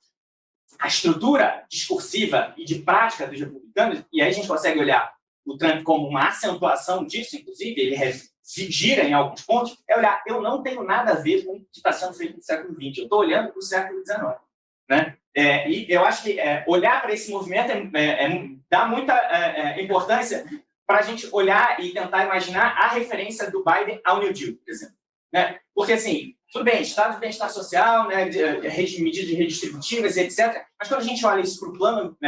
S4: A estrutura discursiva e de prática dos republicanos, e aí a gente consegue olhar o Trump como uma acentuação disso, inclusive, ele gira em alguns pontos, é olhar, eu não tenho nada a ver com o que está sendo feito no século XX, eu estou olhando para o século XIX. Né? E eu acho que olhar para esse movimento dá muita importância para a gente olhar e tentar imaginar a referência do Biden ao New Deal, por exemplo. Né? Porque, assim, tudo bem, estado de bem-estar social, né, medidas redistributivas, etc. Mas quando a gente olha isso para o plano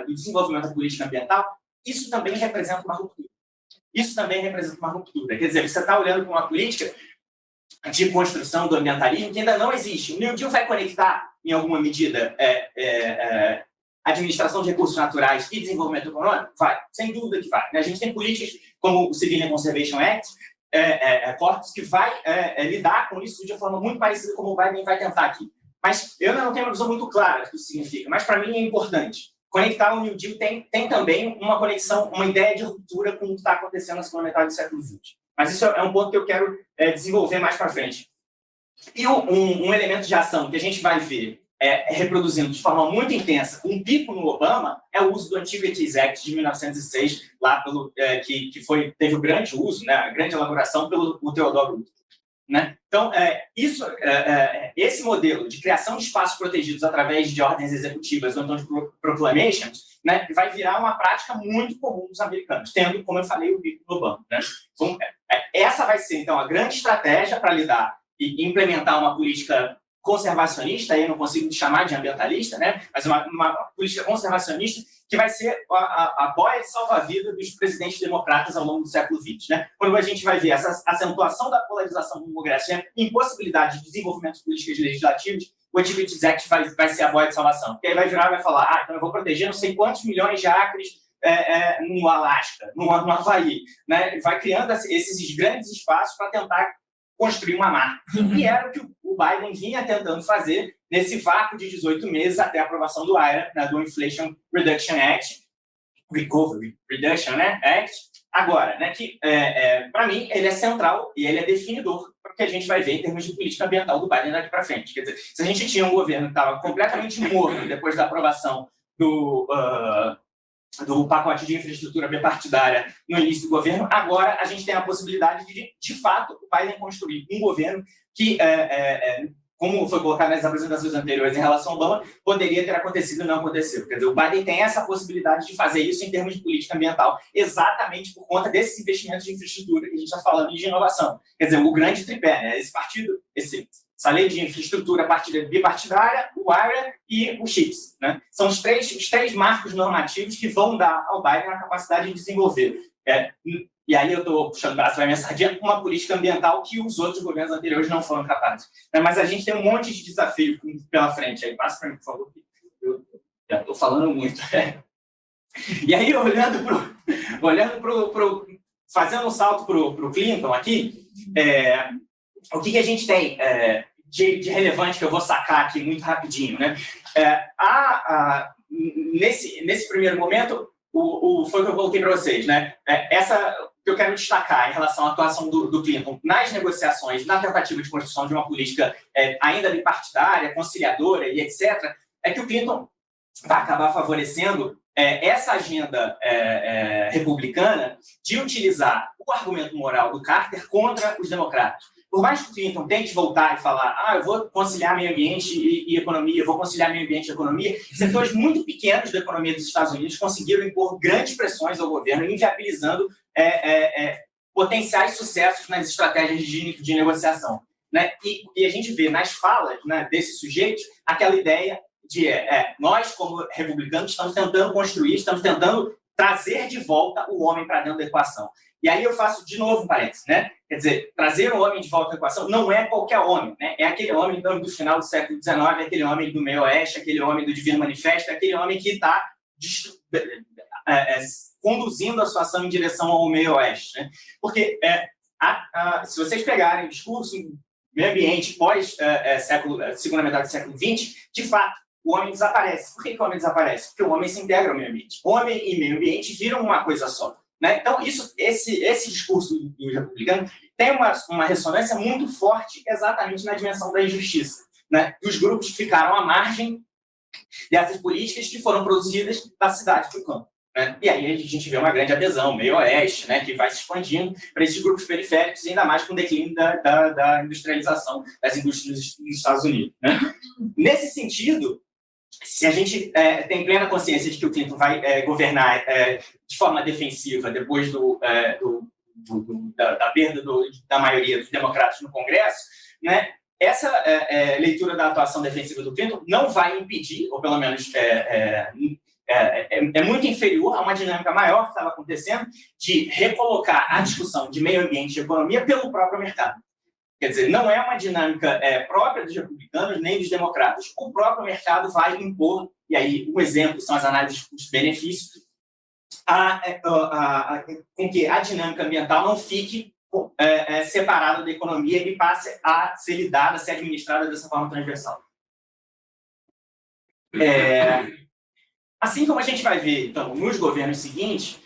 S4: do desenvolvimento da política ambiental, isso também representa uma ruptura. Isso também representa uma ruptura. Quer dizer, você está olhando para uma política de construção do ambientalismo que ainda não existe. O New Deal vai conectar, em alguma medida, administração de recursos naturais e desenvolvimento econômico? Vai, sem dúvida que vai. A gente tem políticas como o Civilian Conservation Act, corpos que vai lidar com isso de uma forma muito parecida como o Biden vai tentar aqui. Mas eu ainda não tenho uma visão muito clara do que isso significa, mas para mim é importante. Conectar o New Deal tem também uma conexão, uma ideia de ruptura com o que está acontecendo na segunda metade do século XX. Mas isso é um ponto que eu quero desenvolver mais para frente. E um elemento de ação que a gente vai ver reproduzindo de forma muito intensa, um pico no Obama, é o uso do Antiquities Act de 1906, lá que teve o grande uso, né, a grande elaboração pelo Theodore Roosevelt. Né? Então, esse modelo de criação de espaços protegidos através de ordens executivas ou então de proclamations, né, vai virar uma prática muito comum dos americanos, tendo, como eu falei, o pico do Obama. Né? Então, essa vai ser, então, a grande estratégia para lidar e implementar uma política conservacionista, aí eu não consigo chamar de ambientalista, né? Mas uma política conservacionista que vai ser a boia de salva-vida dos presidentes democratas ao longo do século XX. Né? Quando a gente vai ver essa acentuação da polarização do Congresso e a impossibilidade de desenvolvimento de políticas legislativas, o Antiquities Act vai ser a boia de salvação. Porque aí vai virar e vai falar, então eu vou proteger não sei quantos milhões de acres no Alasca, no Havaí. Né? Vai criando esses grandes espaços para tentar construir uma marca. E era o que o Biden vinha tentando fazer nesse vácuo de 18 meses até a aprovação do IRA, né, do Inflation Reduction Act, Recovery Reduction, né, Act. Agora, né, que para mim ele é central e ele é definidor para o que a gente vai ver em termos de política ambiental do Biden daqui para frente. Quer dizer, se a gente tinha um governo que estava completamente morto depois da aprovação do pacote de infraestrutura bipartidária no início do governo, agora a gente tem a possibilidade de fato, o Biden construir um governo que, como foi colocado nas apresentações anteriores em relação ao Obama, poderia ter acontecido e não aconteceu. Quer dizer, o Biden tem essa possibilidade de fazer isso em termos de política ambiental, exatamente por conta desses investimentos de infraestrutura que a gente está falando de inovação. Quer dizer, o grande tripé, né? Essa lei de infraestrutura bipartidária, o IRA e o CHIPS. Né? São os três marcos normativos que vão dar ao Biden a capacidade de desenvolver. E aí eu estou puxando o braço para a minha sardinha, uma política ambiental que os outros governos anteriores não foram capazes. Né? Mas a gente tem um monte de desafio pela frente. Aí passa para mim, por favor. Eu já estou falando muito. E aí, fazendo um salto para o Clinton aqui, o que a gente tem de relevante que eu vou sacar aqui muito rapidinho, né? Nesse primeiro momento, foi o que eu coloquei para vocês, né? Essa que eu quero destacar em relação à atuação do Clinton nas negociações, na tentativa de construção de uma política ainda bipartidária, conciliadora e etc., é que o Clinton vai acabar favorecendo essa agenda republicana de utilizar o argumento moral do Carter contra os democratas. Por mais que o Clinton tente voltar e falar eu vou conciliar meio ambiente e economia, vou conciliar meio ambiente e economia, setores muito pequenos da economia dos Estados Unidos conseguiram impor grandes pressões ao governo, inviabilizando potenciais sucessos nas estratégias de negociação. Né? E a gente vê nas falas, né, desses sujeitos aquela ideia de nós, como republicanos, estamos tentando trazer de volta o homem para dentro da equação. E aí eu faço de novo um parênteses, né? Quer dizer, trazer o homem de volta à equação não é qualquer homem, né? É aquele homem do final do século XIX, aquele homem do meio oeste, aquele homem do Divino Manifesto, aquele homem que está conduzindo a sua ação em direção ao meio oeste, né? Porque se vocês pegarem o discurso meio ambiente pós segunda metade do século XX, de fato, o homem desaparece. Por que o homem desaparece? Porque o homem se integra ao meio ambiente. Homem e meio ambiente viram uma coisa só. Né? Então, esse discurso do republicano tem uma ressonância muito forte exatamente na dimensão da injustiça, né? Dos grupos que ficaram à margem dessas políticas que foram produzidas da cidade para o campo. Né? E aí a gente vê uma grande adesão, meio oeste, né, que vai se expandindo para esses grupos periféricos, ainda mais com o declínio da industrialização das indústrias nos Estados Unidos. Né? Nesse sentido, se a gente tem plena consciência de que o Clinton vai governar de forma defensiva depois da perda da maioria dos democratas no Congresso, né, essa leitura da atuação defensiva do Clinton não vai impedir, ou pelo menos é muito inferior a uma dinâmica maior que estava acontecendo de recolocar a discussão de meio ambiente e economia pelo próprio mercado. Quer dizer, não é uma dinâmica própria dos republicanos nem dos democratas. O próprio mercado vai impor, e aí um exemplo são as análises de custo-benefício, com que a dinâmica ambiental não fique separada da economia e passe a ser lidada, a ser administrada dessa forma transversal. Assim como a gente vai ver, então, nos governos seguintes,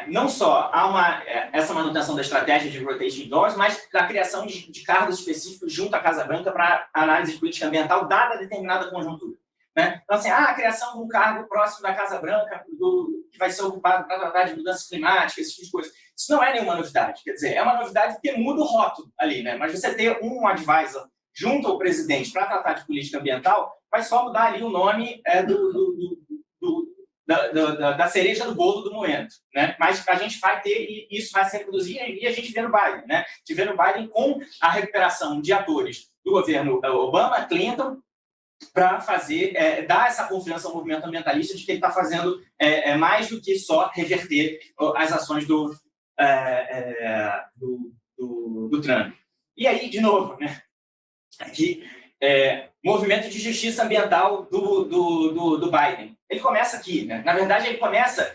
S4: não só há essa manutenção da estratégia de rotation doors, mas a criação de cargos específicos junto à Casa Branca para análise de política ambiental dada determinada conjuntura. Né? Então, assim, a criação de um cargo próximo da Casa Branca que vai ser ocupado para tratar de mudanças climáticas, esse tipo de coisa. Isso não é nenhuma novidade. Quer dizer, é uma novidade porque muda o rótulo ali, né? Mas você ter um advisor junto ao presidente para tratar de política ambiental vai só mudar ali o nome da cereja do bolo do momento, né? Mas a gente vai ter, e isso vai se reproduzir, e a gente vê no Biden, né? A gente vê no Biden com a recuperação de atores do governo Obama, Clinton, para dar essa confiança ao movimento ambientalista de que ele está fazendo mais do que só reverter as ações do Trump. E aí, de novo, né? Aqui, movimento de justiça ambiental do Biden. Ele começa aqui, né? Na verdade, ele começa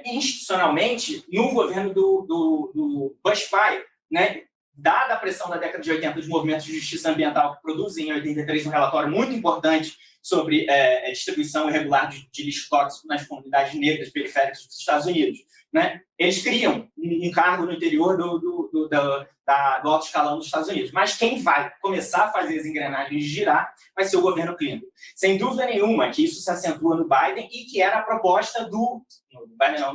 S4: institucionalmente no governo do Bush pai, né? Dada a pressão da década de 80 dos movimentos de justiça ambiental que produzem em 83 um relatório muito importante sobre distribuição irregular de lixo tóxico nas comunidades negras periféricas dos Estados Unidos, né? Eles criam um cargo no interior do alto escalão dos Estados Unidos. Mas quem vai começar a fazer as engrenagens girar vai ser o governo Clinton. Sem dúvida nenhuma que isso se acentua no Biden e que era a proposta no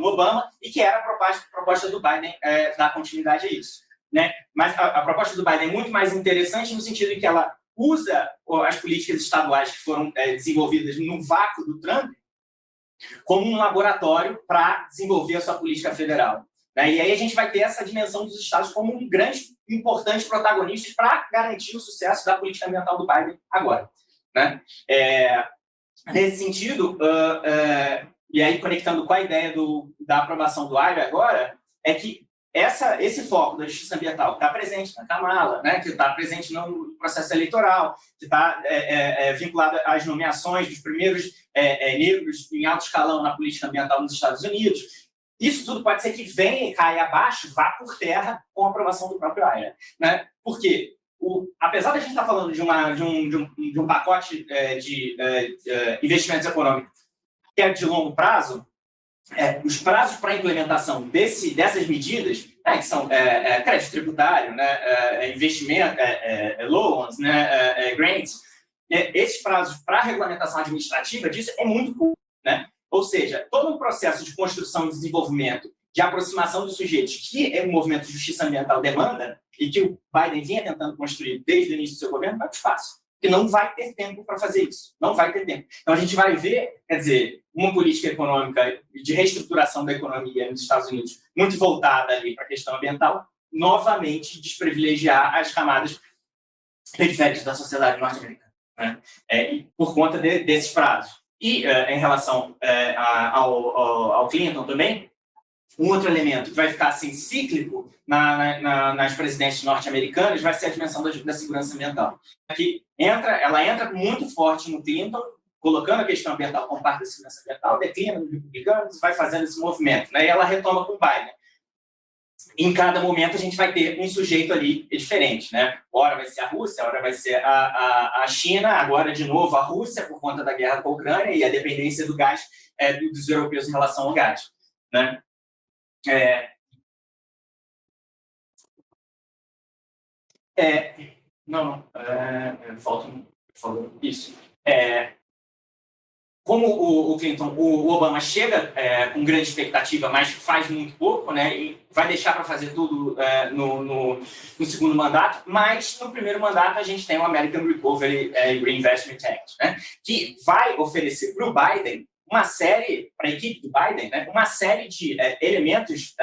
S4: Obama, e que era a proposta do Biden dar continuidade a isso. Né? Mas a proposta do Biden é muito mais interessante no sentido em que ela usa as políticas estaduais que foram desenvolvidas no vácuo do Trump como um laboratório para desenvolver a sua política federal. Né? E aí a gente vai ter essa dimensão dos estados como um grande, importante protagonista para garantir o sucesso da política ambiental do Biden agora. Né? Nesse sentido, e aí conectando com a ideia da aprovação do Iowa agora, é que esse foco da justiça ambiental que está presente na Kamala, né, que está presente no processo eleitoral, que está vinculado às nomeações dos primeiros negros em alto escalão na política ambiental nos Estados Unidos, isso tudo pode ser que venha e caia abaixo, vá por terra com a aprovação do próprio Iowa. Né? Porque, apesar de a gente estar falando de um pacote de investimentos econômicos que é de longo prazo, os prazos para a implementação dessas medidas, que são crédito tributário, né, investimento, loans, né, grants, esses prazos para a regulamentação administrativa disso é muito curto. Né? Ou seja, todo um processo de construção e desenvolvimento, de aproximação dos sujeitos, que o movimento de justiça ambiental demanda, e que o Biden vinha tentando construir desde o início do seu governo, vai para o espaço. Porque não vai ter tempo para fazer isso. Não vai ter tempo. Então, a gente vai ver, quer dizer, uma política econômica de reestruturação da economia nos Estados Unidos muito voltada ali para a questão ambiental, novamente desprivilegiar as camadas periféricas da sociedade norte-americana, né? Por conta desses prazos. E, em relação ao Clinton também, um outro elemento que vai ficar assim, cíclico nas presidências norte-americanas vai ser a dimensão da segurança ambiental. Aqui ela entra muito forte no Clinton, colocando a questão ambiental como parte da segurança ambiental, declina nos republicanos, vai fazendo esse movimento. Né? E ela retoma com o Biden. Em cada momento a gente vai ter um sujeito ali diferente. Né? Ora vai ser a Rússia, ora vai ser a China, agora de novo a Rússia por conta da guerra com a Ucrânia e a dependência do gás dos europeus em relação ao gás. Né? Falta isso. Como o Clinton, o Obama chega com grande expectativa, mas faz muito pouco, né, e vai deixar para fazer tudo no segundo mandato, mas no primeiro mandato a gente tem o American Recovery Reinvestment Act, né, que vai oferecer para o Biden uma série, para a equipe do Biden, né, uma série de elementos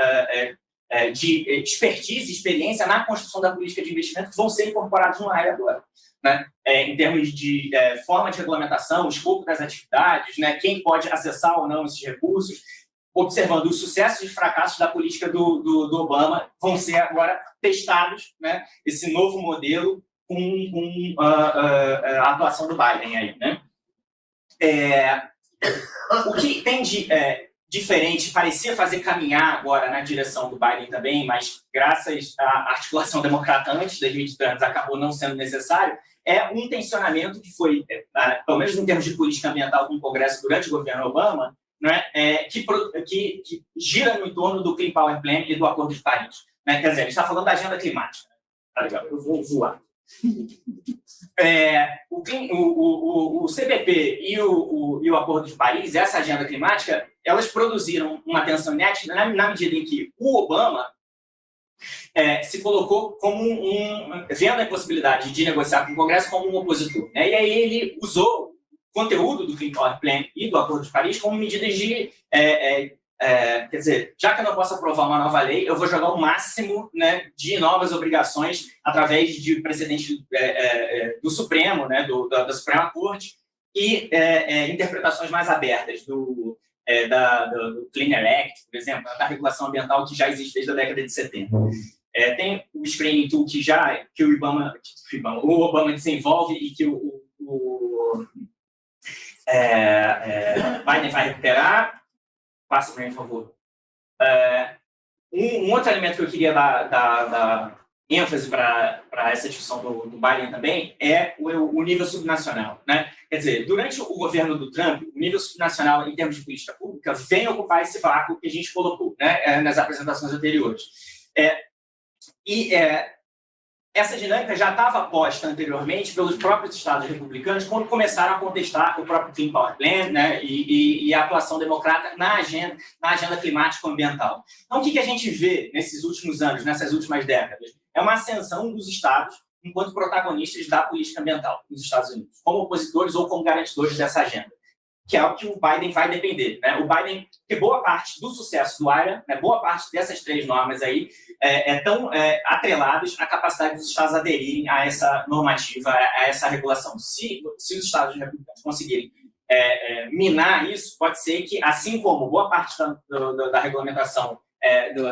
S4: de expertise e experiência na construção da política de investimento que vão ser incorporados no área agora. Né? Em termos de forma de regulamentação, o escopo das atividades, né? Quem pode acessar ou não esses recursos, observando os sucessos e fracassos da política do Obama, vão ser agora testados, né? Esse novo modelo com a atuação do Biden aí, né? O que tem de diferente, parecia fazer caminhar agora na direção do Biden também, mas graças à articulação democrata antes das midterms acabou não sendo necessário, é um tensionamento que foi, pelo menos em termos de política ambiental com o Congresso durante o governo Obama, né, que gira no entorno do Clean Power Plan e do Acordo de Paris. Né? Quer dizer, a gente está falando da agenda climática. Tá legal, eu vou voar. O CPP e o Acordo de Paris, essa agenda climática, elas produziram uma tensão inédita na medida em que o Obama se colocou como vendo a possibilidade de negociar com o Congresso como um opositor. Né? E aí ele usou o conteúdo do Clean Power Plan e do Acordo de Paris como medidas de... quer dizer, já que eu não posso aprovar uma nova lei, eu vou jogar o máximo, né, de novas obrigações através de precedente do Supremo, né, da Suprema Corte, e interpretações mais abertas do Clean Air Act, por exemplo, da regulação ambiental que já existe desde a década de 70. Tem o Screening Tool que o Obama desenvolve e que o Biden vai recuperar. Passa para mim, por favor. Um outro elemento que eu queria dar ênfase para essa discussão do Biden também é o nível subnacional. Né? Quer dizer, durante o governo do Trump, o nível subnacional, em termos de política pública, vem ocupar esse vácuo que a gente colocou, né, nas apresentações anteriores. Essa dinâmica já estava posta anteriormente pelos próprios estados republicanos quando começaram a contestar o próprio Clean Power Plan, né, e a atuação democrata na agenda climático-ambiental. Então, o que a gente vê nesses últimos anos, nessas últimas décadas? É uma ascensão dos estados enquanto protagonistas da política ambiental nos Estados Unidos, como opositores ou como garantidores dessa agenda, que é algo que o Biden vai depender. Né? O Biden, que boa parte do sucesso do IRA, né, boa parte dessas 3 normas aí, estão atrelados à capacidade dos estados aderirem a essa normativa, a essa regulação. Se os estados republicanos conseguirem minar isso, pode ser que, assim como boa parte da regulamentação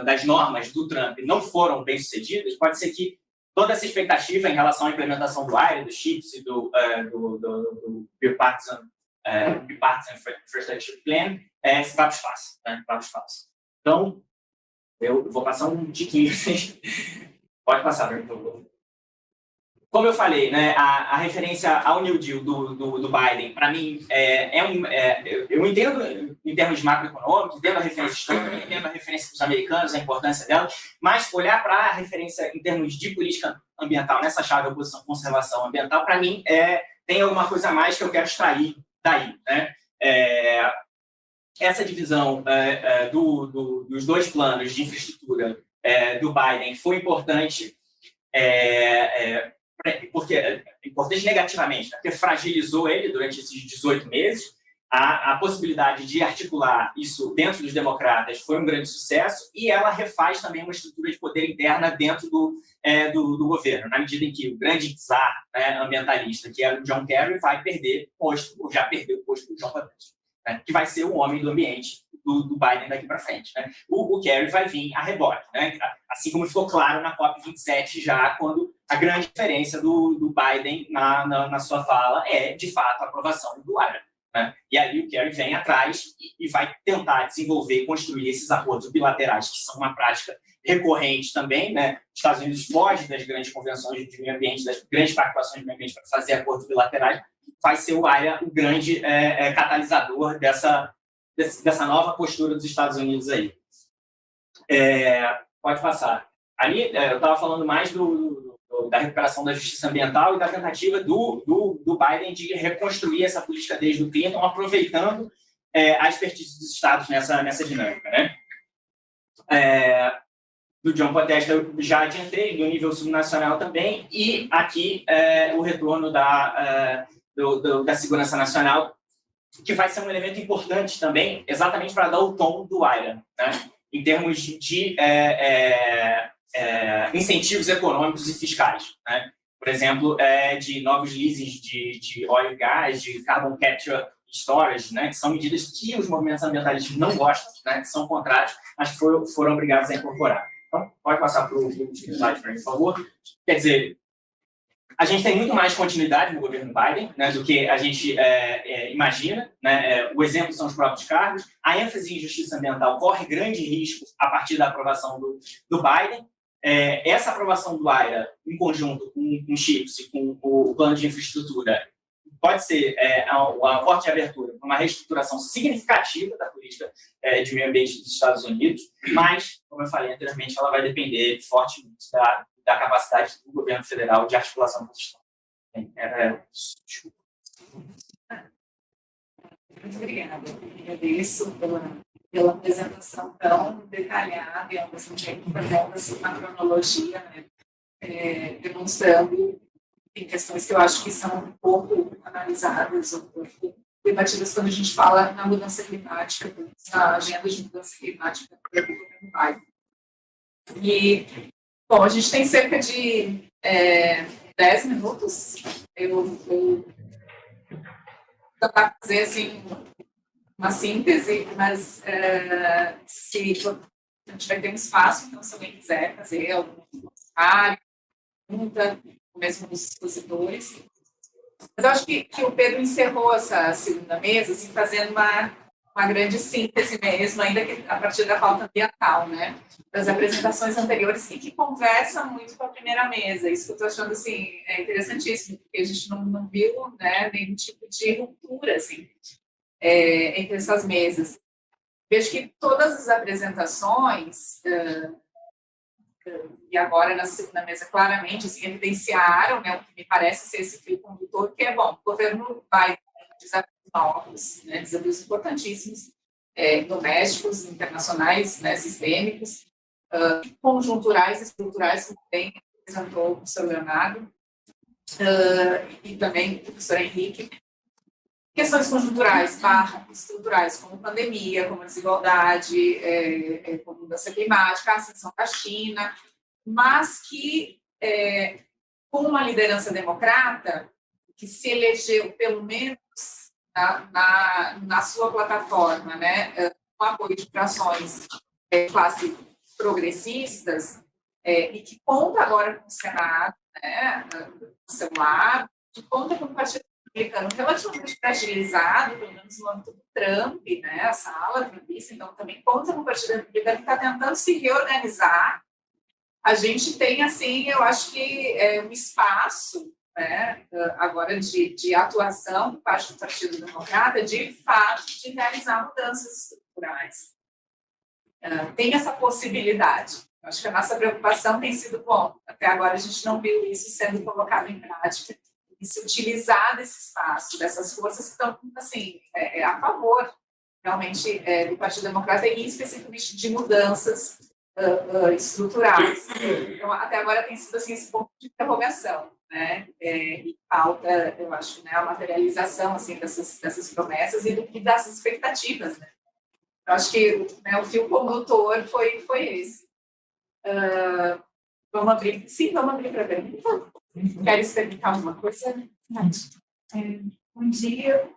S4: das normas do Trump não foram bem-sucedidas, pode ser que toda essa expectativa em relação à implementação do IRA, do CHIPS e do Bipartisan Infrastructure Plan, se vai para o espaço. Né? Vai para o espaço. Então, eu vou passar um tiquinho. Pode passar, por favor. Como eu falei, né, a referência ao New Deal do Biden, para mim, eu entendo em termos macroeconômicos, entendo a referência histórica, entendo a referência dos americanos, a importância dela, mas olhar para a referência em termos de política ambiental, nessa chave oposição conservação ambiental, para mim, tem alguma coisa a mais que eu quero extrair daí. Né? Essa divisão dos 2 planos de infraestrutura do Biden foi importante, importante negativamente, né? Porque fragilizou ele durante esses 18 meses. A possibilidade de articular isso dentro dos democratas foi um grande sucesso e ela refaz também uma estrutura de poder interna dentro do governo, na medida em que o grande czar, né, ambientalista, que era o John Kerry, vai perder posto, ou já perdeu o posto do John Podesta, né, que vai ser o homem do ambiente do Biden daqui para frente. Né? O Kerry vai vir a rebote, né? Assim como ficou claro na COP27 já, quando a grande diferença do Biden na sua fala é, de fato, a aprovação do IRA. Né? E aí o Kerry vem atrás e vai tentar desenvolver e construir esses acordos bilaterais, que são uma prática recorrente também. Né? Os Estados Unidos fogem das grandes convenções de meio ambiente, das grandes pactuações de meio ambiente para fazer acordos bilaterais. Vai ser o IRA o grande catalisador dessa nova postura dos Estados Unidos aí. Pode passar. Ali, eu estava falando mais da recuperação da justiça ambiental e da tentativa do Biden de reconstruir essa política desde o Clinton, aproveitando a expertise dos estados nessa dinâmica. Né? Do John Podesta eu já adiantei, do nível subnacional também, e aqui o retorno da segurança nacional, que vai ser um elemento importante também, exatamente para dar o tom do IRA, né? Em termos de incentivos econômicos e fiscais. Né? Por exemplo, de novos leasings de óleo e gás, de carbon capture storage, né? Que são medidas que os movimentos ambientalistas não gostam, né? Que são contrários, mas que foram obrigados a incorporar. Então, pode passar para o último slide, por favor. Quer dizer, A gente tem muito mais continuidade no governo Biden, né, do que a gente imagina. Né? O exemplo são os próprios cargos. A ênfase em justiça ambiental corre grande risco a partir da aprovação do Biden. Essa aprovação do AIRA, em conjunto com o CHIPS e com o plano de infraestrutura, pode ser uma forte abertura para uma reestruturação significativa da política de meio ambiente dos Estados Unidos, mas, como eu falei anteriormente, ela vai depender fortemente da capacidade do governo federal de articulação com os estados. Desculpa.
S1: Muito obrigada. Agradeço pela apresentação tão detalhada e, ao mesmo tempo, fazendo uma cronologia, né, demonstrando em questões que eu acho que são um pouco analisadas ou debatidas quando a gente fala na mudança climática, na agenda de mudança climática do governo Biden. E, bom, a gente tem cerca de 10 minutos. Eu vou tentar fazer, assim, uma síntese, mas se a gente vai ter um espaço, então, se alguém quiser fazer algum comentário, pergunta, mesmo dos expositores. Mas eu acho que o Pedro encerrou essa segunda mesa, assim, fazendo uma grande síntese mesmo, ainda que a partir da pauta ambiental, né, das apresentações anteriores, e que conversa muito com a primeira mesa. Isso que eu estou achando, assim, interessantíssimo, porque a gente não viu, né, nenhum tipo de ruptura, assim, entre essas mesas. Vejo que todas as apresentações, e agora na segunda mesa, claramente, assim, evidenciaram, né, o que me parece ser esse fio condutor, que é, bom, o governo vai desafios novos, né, desafios importantíssimos, domésticos, internacionais, né, sistêmicos, conjunturais e estruturais, como bem apresentou o professor Leonardo, e também o professor Henrique. Questões conjunturais, estruturais, como pandemia, como desigualdade, como mudança climática, a ascensão da China, mas que, com uma liderança democrata, que se elegeu, pelo menos, na sua plataforma, né, com apoio de frações de classe progressistas, e que conta agora com o Senado, né, com o seu lado, que conta com o Partido Republicano relativamente fragilizado, pelo menos no âmbito do Trump, né, a sala trumpista, então também conta com o Partido Republicano que está tentando se reorganizar. A gente tem, assim, eu acho que um espaço, né, agora de atuação por parte do Partido Democrata, de fato, de realizar mudanças estruturais. Tem essa possibilidade. Eu acho que a nossa preocupação tem sido, bom, até agora a gente não viu isso sendo colocado em prática, e se utilizar desse espaço, dessas forças que estão, assim, a favor, realmente, do Partido Democrata e especificamente de mudanças estruturais. Então, até agora tem sido, assim, esse ponto de interrogação, né, e falta, eu acho, né, a materialização, assim, dessas promessas e dessas expectativas, né. Eu acho que, né, o fio condutor foi esse. Vamos abrir. Sim, vamos abrir para pergunta. Queres perguntar alguma coisa?
S5: Bom dia.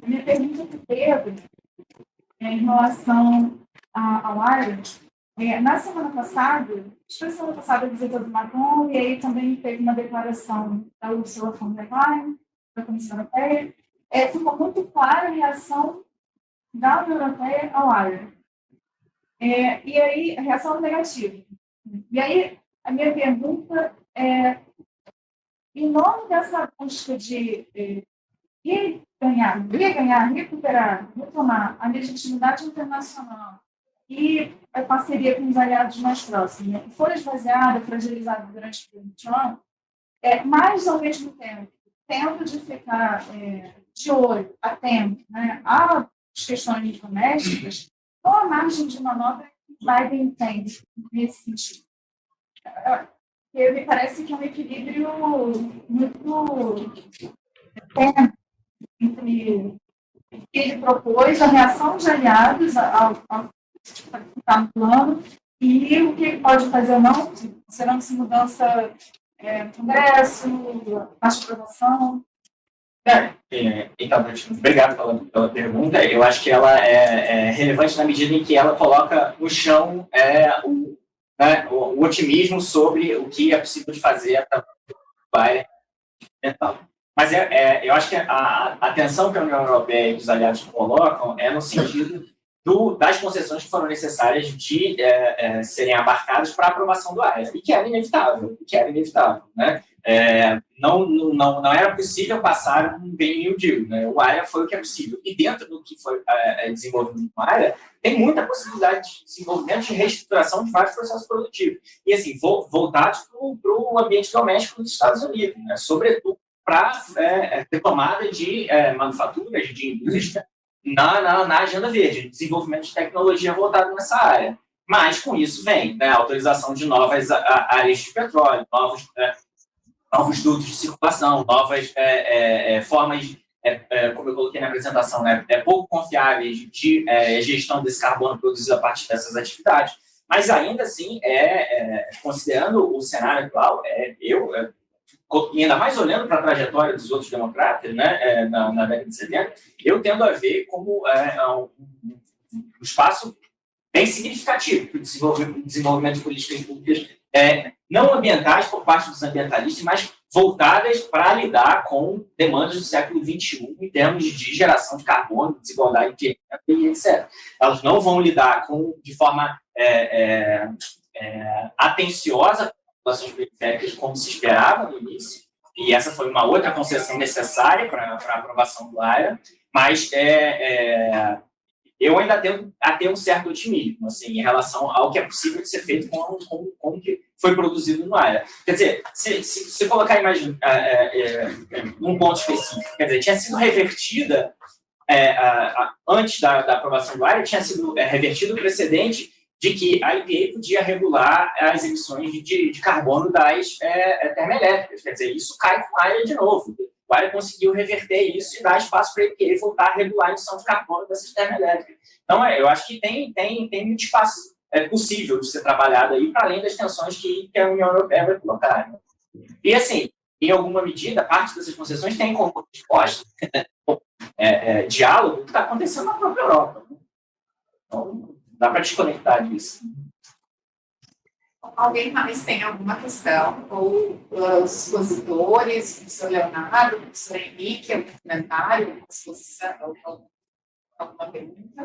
S5: A minha pergunta para o Pedro em relação ao AIRA. Na semana passada, a visita do Macron, e aí também teve uma declaração da Ursula von der Leyen, da Comissão Europeia. Ficou muito clara a reação da União Europeia ao AIRA. E aí, a reação negativa. E aí, a minha pergunta é, em nome dessa busca de recuperar, retomar a legitimidade internacional e a parceria com os aliados mais próximos, né, que foi esvaziada, fragilizada durante o governo Trump, mas, ao mesmo tempo, tendo de ficar de olho, atento, né, às questões domésticas, qual a margem de manobra que Biden tem nesse sentido? Me parece que é um equilíbrio muito entre o que ele propôs, a reação de aliados ao que está no plano e o que ele pode fazer ou não, considerando-se mudança no Congresso, a aprovação.
S4: Então, obrigado pela pergunta. Eu acho que ela é relevante na medida em que ela coloca no chão o otimismo sobre o que é possível de fazer para a área mental. Mas eu acho que a atenção que a União Europeia e os aliados colocam é no sentido das concessões que foram necessárias de serem abarcadas para a aprovação do AIA, e que era inevitável, né? Não era possível passar um bem New Deal, né? O AIA foi o que é possível. E dentro do que foi desenvolvido no AIA, tem muita possibilidade de desenvolvimento e reestruturação de vários processos produtivos. E, assim, voltados para o ambiente doméstico dos Estados Unidos, né? Sobretudo para retomada de manufaturas, de indústria, na agenda verde, desenvolvimento de tecnologia voltado nessa área. Mas, com isso, vem a autorização de novas áreas de petróleo, novos dutos de circulação, novas formas, como eu coloquei na apresentação, pouco confiáveis de gestão desse carbono produzido a partir dessas atividades. Mas, ainda assim, considerando o cenário atual, e ainda mais olhando para a trajetória dos outros democratas, né, na década de 70, eu tendo a ver como um espaço bem significativo para o desenvolvimento de políticas públicas não ambientais por parte dos ambientalistas, mas voltadas para lidar com demandas do século XXI em termos de geração de carbono, desigualdade de renda e etc. Elas não vão lidar de forma atenciosa populações periféricas, como se esperava no início, e essa foi uma outra concessão necessária para a aprovação do AIA, mas eu ainda tenho a ter um certo otimismo, assim, em relação ao que é possível de ser feito com o que foi produzido no AIA. Quer dizer, se colocar a imagem num ponto específico, quer dizer, tinha sido revertida, antes da aprovação do AIA, tinha sido revertido o precedente de que a EPA podia regular as emissões de carbono das termoelétricas. Quer dizer, isso cai com a AIA de novo. O AIA conseguiu reverter isso e dar espaço para a EPA voltar a regular a emissão de carbono dessas termoelétricas. Então, eu acho que tem muito espaço possível de ser trabalhado aí, para além das tensões que a União Europeia vai colocar. Né? E, assim, em alguma medida, parte dessas concessões tem como resposta diálogo que está acontecendo na própria Europa. Né? Então, dá para desconectar disso.
S1: Alguém mais tem alguma questão? Ou os expositores, o professor Leonardo, o professor Henrique, algum comentário, alguma exposição, alguma pergunta?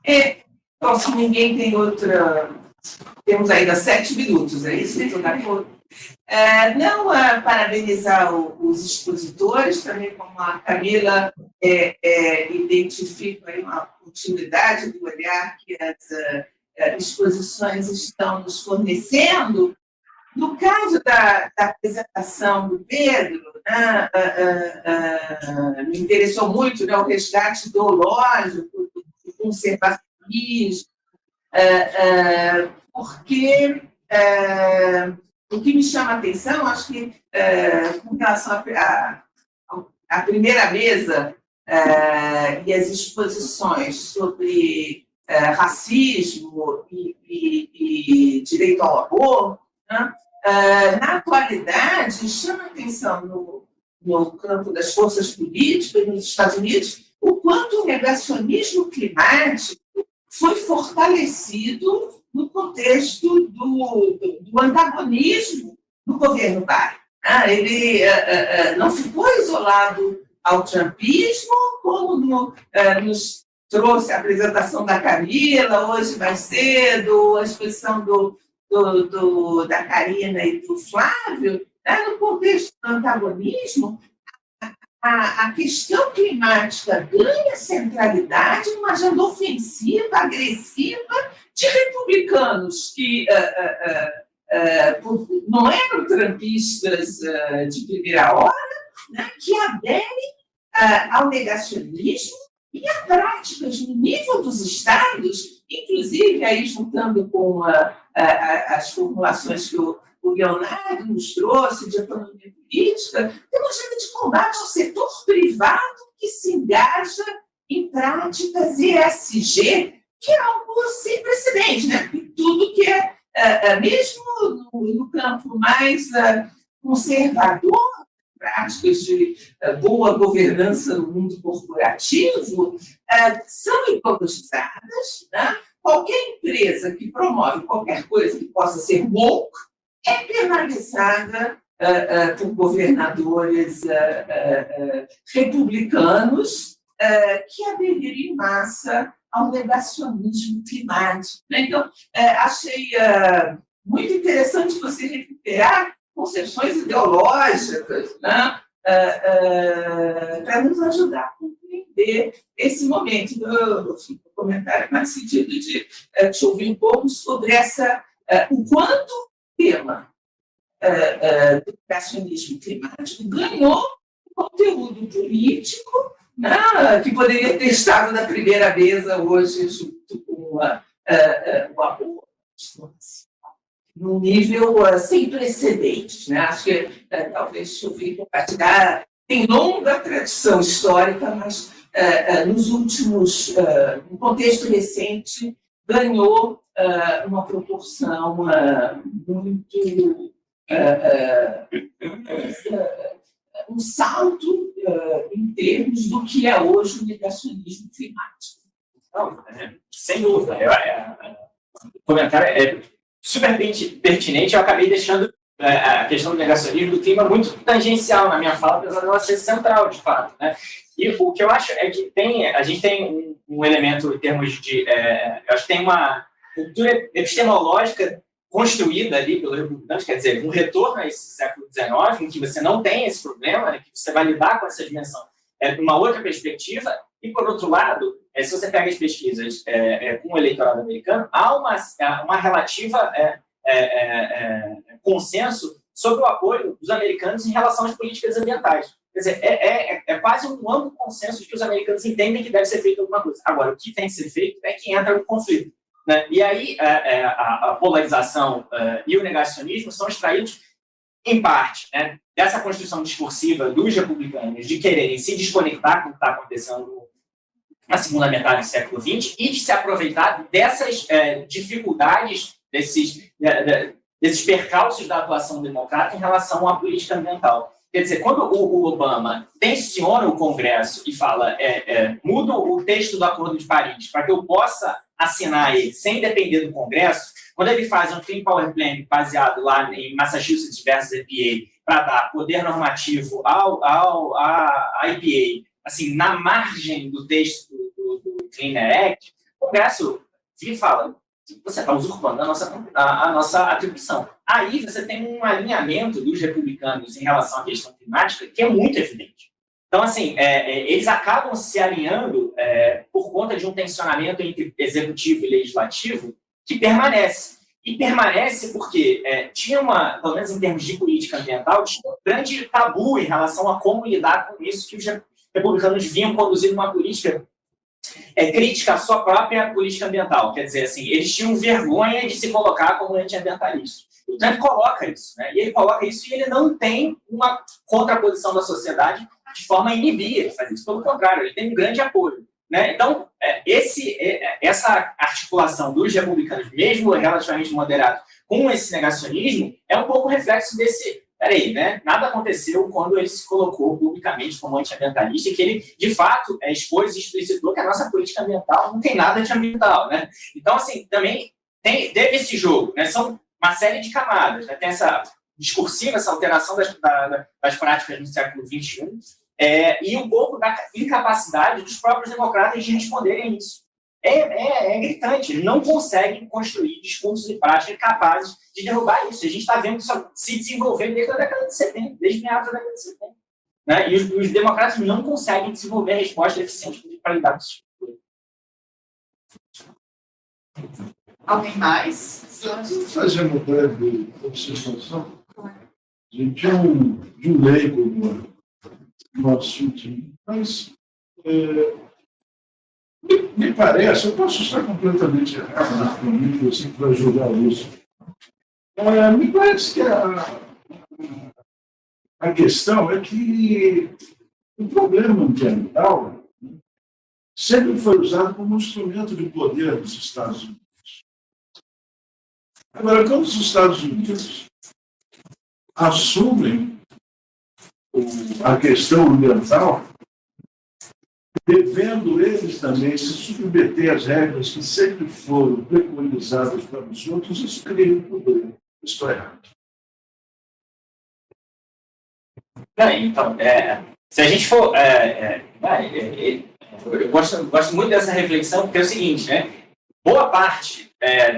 S6: Então, se ninguém tem outra... Temos ainda 7 minutos, é isso? Não parabenizar os expositores, também como a Camila identifica aí uma continuidade do olhar que as exposições estão nos fornecendo. No caso da apresentação do Pedro, me interessou muito o resgate ideológico do conservacionismo, porque o que me chama a atenção, acho que com relação à primeira mesa e as exposições sobre racismo e direito ao aborto, né? Na atualidade, chama a atenção no campo das forças políticas nos Estados Unidos o quanto o negacionismo climático foi fortalecido no contexto do antagonismo do governo Biden. Ele não ficou isolado ao trumpismo, como nos trouxe a apresentação da Camila, hoje mais cedo, a exposição da Karina e do Flávio, no contexto do antagonismo, a questão climática ganha centralidade numa agenda ofensiva, agressiva, de republicanos que não eram trumpistas de primeira hora, né, que aderem ao negacionismo e a práticas no nível dos estados, inclusive aí juntando com as formulações que o Leonardo nos trouxe de economia política, tem uma agenda de combate ao setor privado que se engaja em práticas ESG, que é algo sem precedente, né? E tudo que mesmo no campo mais conservador, práticas de boa governança no mundo corporativo são ideologizadas, né? Qualquer empresa que promove qualquer coisa que possa ser woke é penalizada por governadores republicanos que aderiram em massa ao negacionismo climático. Então, achei muito interessante você recuperar concepções ideológicas, né, para nos ajudar a compreender esse momento. Eu fiz um comentário no sentido de te ouvir um pouco sobre o quanto o tema do negacionismo climático ganhou conteúdo político, né, que poderia ter estado na primeira mesa hoje junto com o aborto, num nível sem precedentes. Né? Acho que talvez ouvir compartilhar tem longa tradição histórica, mas nos últimos, no contexto recente, ganhou uma proporção muito um salto em termos do que é hoje o negacionismo climático.
S4: Não, sem dúvida. O comentário é super pertinente. Eu acabei deixando a questão do negacionismo do clima muito tangencial na minha fala, apesar dela ser central, de fato. Né? E o que eu acho é que a gente tem um elemento em termos de... eu acho que tem uma cultura epistemológica construída ali pelos republicanos, quer dizer, um retorno a esse século XIX, em que você não tem esse problema, né, que você vai lidar com essa dimensão de uma outra perspectiva, e, por outro lado, se você pega as pesquisas com o eleitorado americano, há uma relativa consenso sobre o apoio dos americanos em relação às políticas ambientais. Quer dizer, é quase um amplo consenso de que os americanos entendem que deve ser feito alguma coisa. Agora, o que tem que ser feito é que entra no conflito. Né? E aí a polarização e o negacionismo são extraídos, em parte, né, dessa construção discursiva dos republicanos de quererem se desconectar com o que está acontecendo na segunda metade do século XX e de se aproveitar dessas dificuldades, desses percalços da atuação democrata em relação à política ambiental. Quer dizer, quando o Obama tensiona o Congresso e fala muda o texto do Acordo de Paris para que eu possa assinar ele sem depender do Congresso, quando ele faz um Clean Power Plan baseado lá em Massachusetts versus EPA para dar poder normativo à EPA, assim, na margem do texto do Clean Air Act, o Congresso vira e fala: você está usurpando a nossa atribuição. Aí você tem um alinhamento dos republicanos em relação à questão climática que é muito evidente. Então, assim, eles acabam se alinhando por conta de um tensionamento entre executivo e legislativo que permanece. E permanece porque tinha pelo menos em termos de política ambiental, tinha um grande tabu em relação a como lidar com isso, que os republicanos vinham conduzindo uma política crítica à sua própria política ambiental. Quer dizer, assim, eles tinham vergonha de se colocar como antiambientalistas. O Trump coloca isso, né? E ele coloca isso e ele não tem uma contraposição da sociedade de forma a inibir ele faz isso. Pelo contrário, ele tem um grande apoio. Né? Então, essa articulação dos republicanos, mesmo relativamente moderados, com esse negacionismo, é um pouco reflexo desse... Peraí, né? Nada aconteceu quando ele se colocou publicamente como antiambientalista e que ele, de fato, expôs e explicitou que a nossa política ambiental não tem nada de ambiental. Né? Então, assim, também teve esse jogo. Né? São uma série de camadas. Né? Tem essa discursiva, essa alteração das práticas no século XXI, e um pouco da incapacidade dos próprios democratas de responderem a isso. É gritante, eles não conseguem construir discursos e práticas capazes de derrubar isso. A gente está vendo isso se desenvolver desde a década de 70, desde meados da década de 70. Né? E os democratas não conseguem desenvolver resposta eficiente para lidar com isso.
S1: Alguém mais?
S7: Vou fazer uma breve observação. De um leigo no assunto, mas me parece, eu posso estar completamente errado comigo, assim, para julgar isso. Me parece que a questão é que o problema ambiental sempre foi usado como um instrumento de poder dos Estados Unidos. Agora, quando os Estados Unidos assumem o a questão ambiental, devendo eles também se submeter às regras que sempre foram preconizadas para os outros, isso cria um problema. Estou errado.
S4: Então, se a gente for... eu gosto muito dessa reflexão, porque é o seguinte, né? Boa parte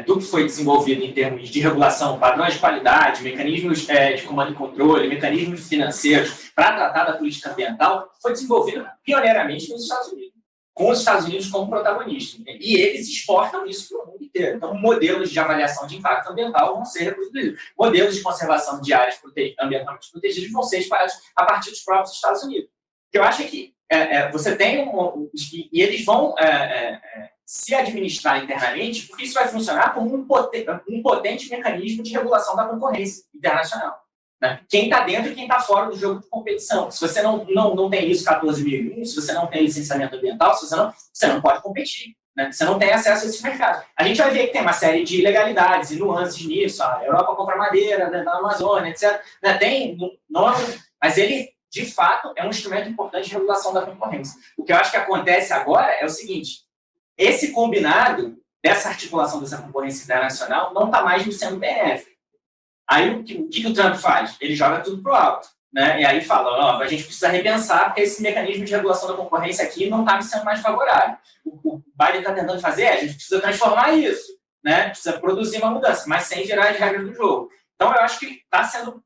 S4: do que foi desenvolvido em termos de regulação, padrões de qualidade, mecanismos de comando e controle, mecanismos financeiros para tratar da política ambiental, foi desenvolvido pioneiramente nos Estados Unidos, com os Estados Unidos como protagonistas. Né? E eles exportam isso para o mundo inteiro. Então, modelos de avaliação de impacto ambiental vão ser reproduzidos. Modelos de conservação de áreas ambientalmente protegidas vão ser espalhados a partir dos próprios Estados Unidos. Eu acho que você tem e eles vão se administrar internamente, porque isso vai funcionar como um potente mecanismo de regulação da concorrência internacional. Né? Quem está dentro e quem está fora do jogo de competição. Se você não tem ISO 14001, se você não tem licenciamento ambiental, você não pode competir. Né? Você não tem acesso a esses mercados. A gente vai ver que tem uma série de ilegalidades e nuances nisso. A Europa compra madeira, né, na Amazônia, etc. Né? Mas ele, de fato, é um instrumento importante de regulação da concorrência. O que eu acho que acontece agora é o seguinte: esse combinado dessa articulação dessa concorrência internacional não está mais no sendo benéfico. Aí o que o Trump faz? Ele joga tudo para o alto. Né? E aí fala, a gente precisa repensar, porque esse mecanismo de regulação da concorrência aqui não está me sendo mais favorável. O Biden está tentando fazer, a gente precisa transformar isso. Né? Precisa produzir uma mudança, mas sem virar as regras do jogo. Então, eu acho que está sendo...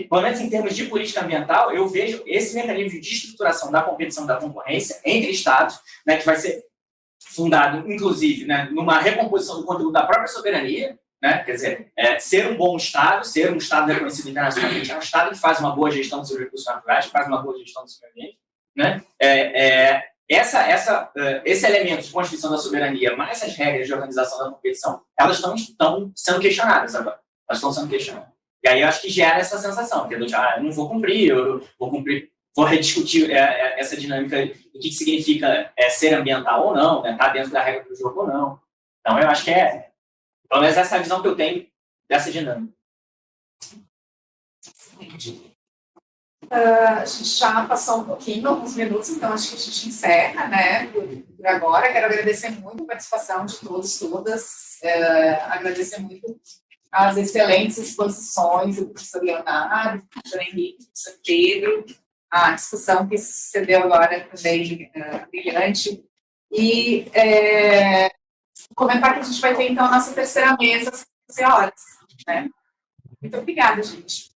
S4: pelo menos em termos de política ambiental, eu vejo esse mecanismo de estruturação da competição da concorrência entre estados, né, que vai ser fundado, inclusive, né, numa recomposição do conteúdo da própria soberania, né, quer dizer, ser um bom Estado, ser um Estado reconhecido internacionalmente, é um Estado que faz uma boa gestão dos seus recursos naturais, que faz uma boa gestão do seu ambiente. Né, esse elemento de constituição da soberania, mais as regras de organização da competição, elas estão sendo questionadas agora. Elas estão sendo questionadas. E aí eu acho que gera essa sensação, que eu não vou cumprir, vou rediscutir essa dinâmica do que significa ser ambiental ou não, né, tá dentro da regra do jogo ou não. Então eu acho que pelo menos essa é a visão que eu tenho dessa dinâmica.
S1: A gente já passou um pouquinho, alguns minutos, então acho que a gente encerra, né, por agora. Quero agradecer muito a participação de todos, todas, agradecer muito as excelentes exposições do professor Leonardo, do professor Henrique, do professor Pedro, a discussão que sucedeu agora também brilhante. E comentar que a gente vai ter, então, a nossa terceira mesa às 15 horas. Né? Muito obrigada, gente.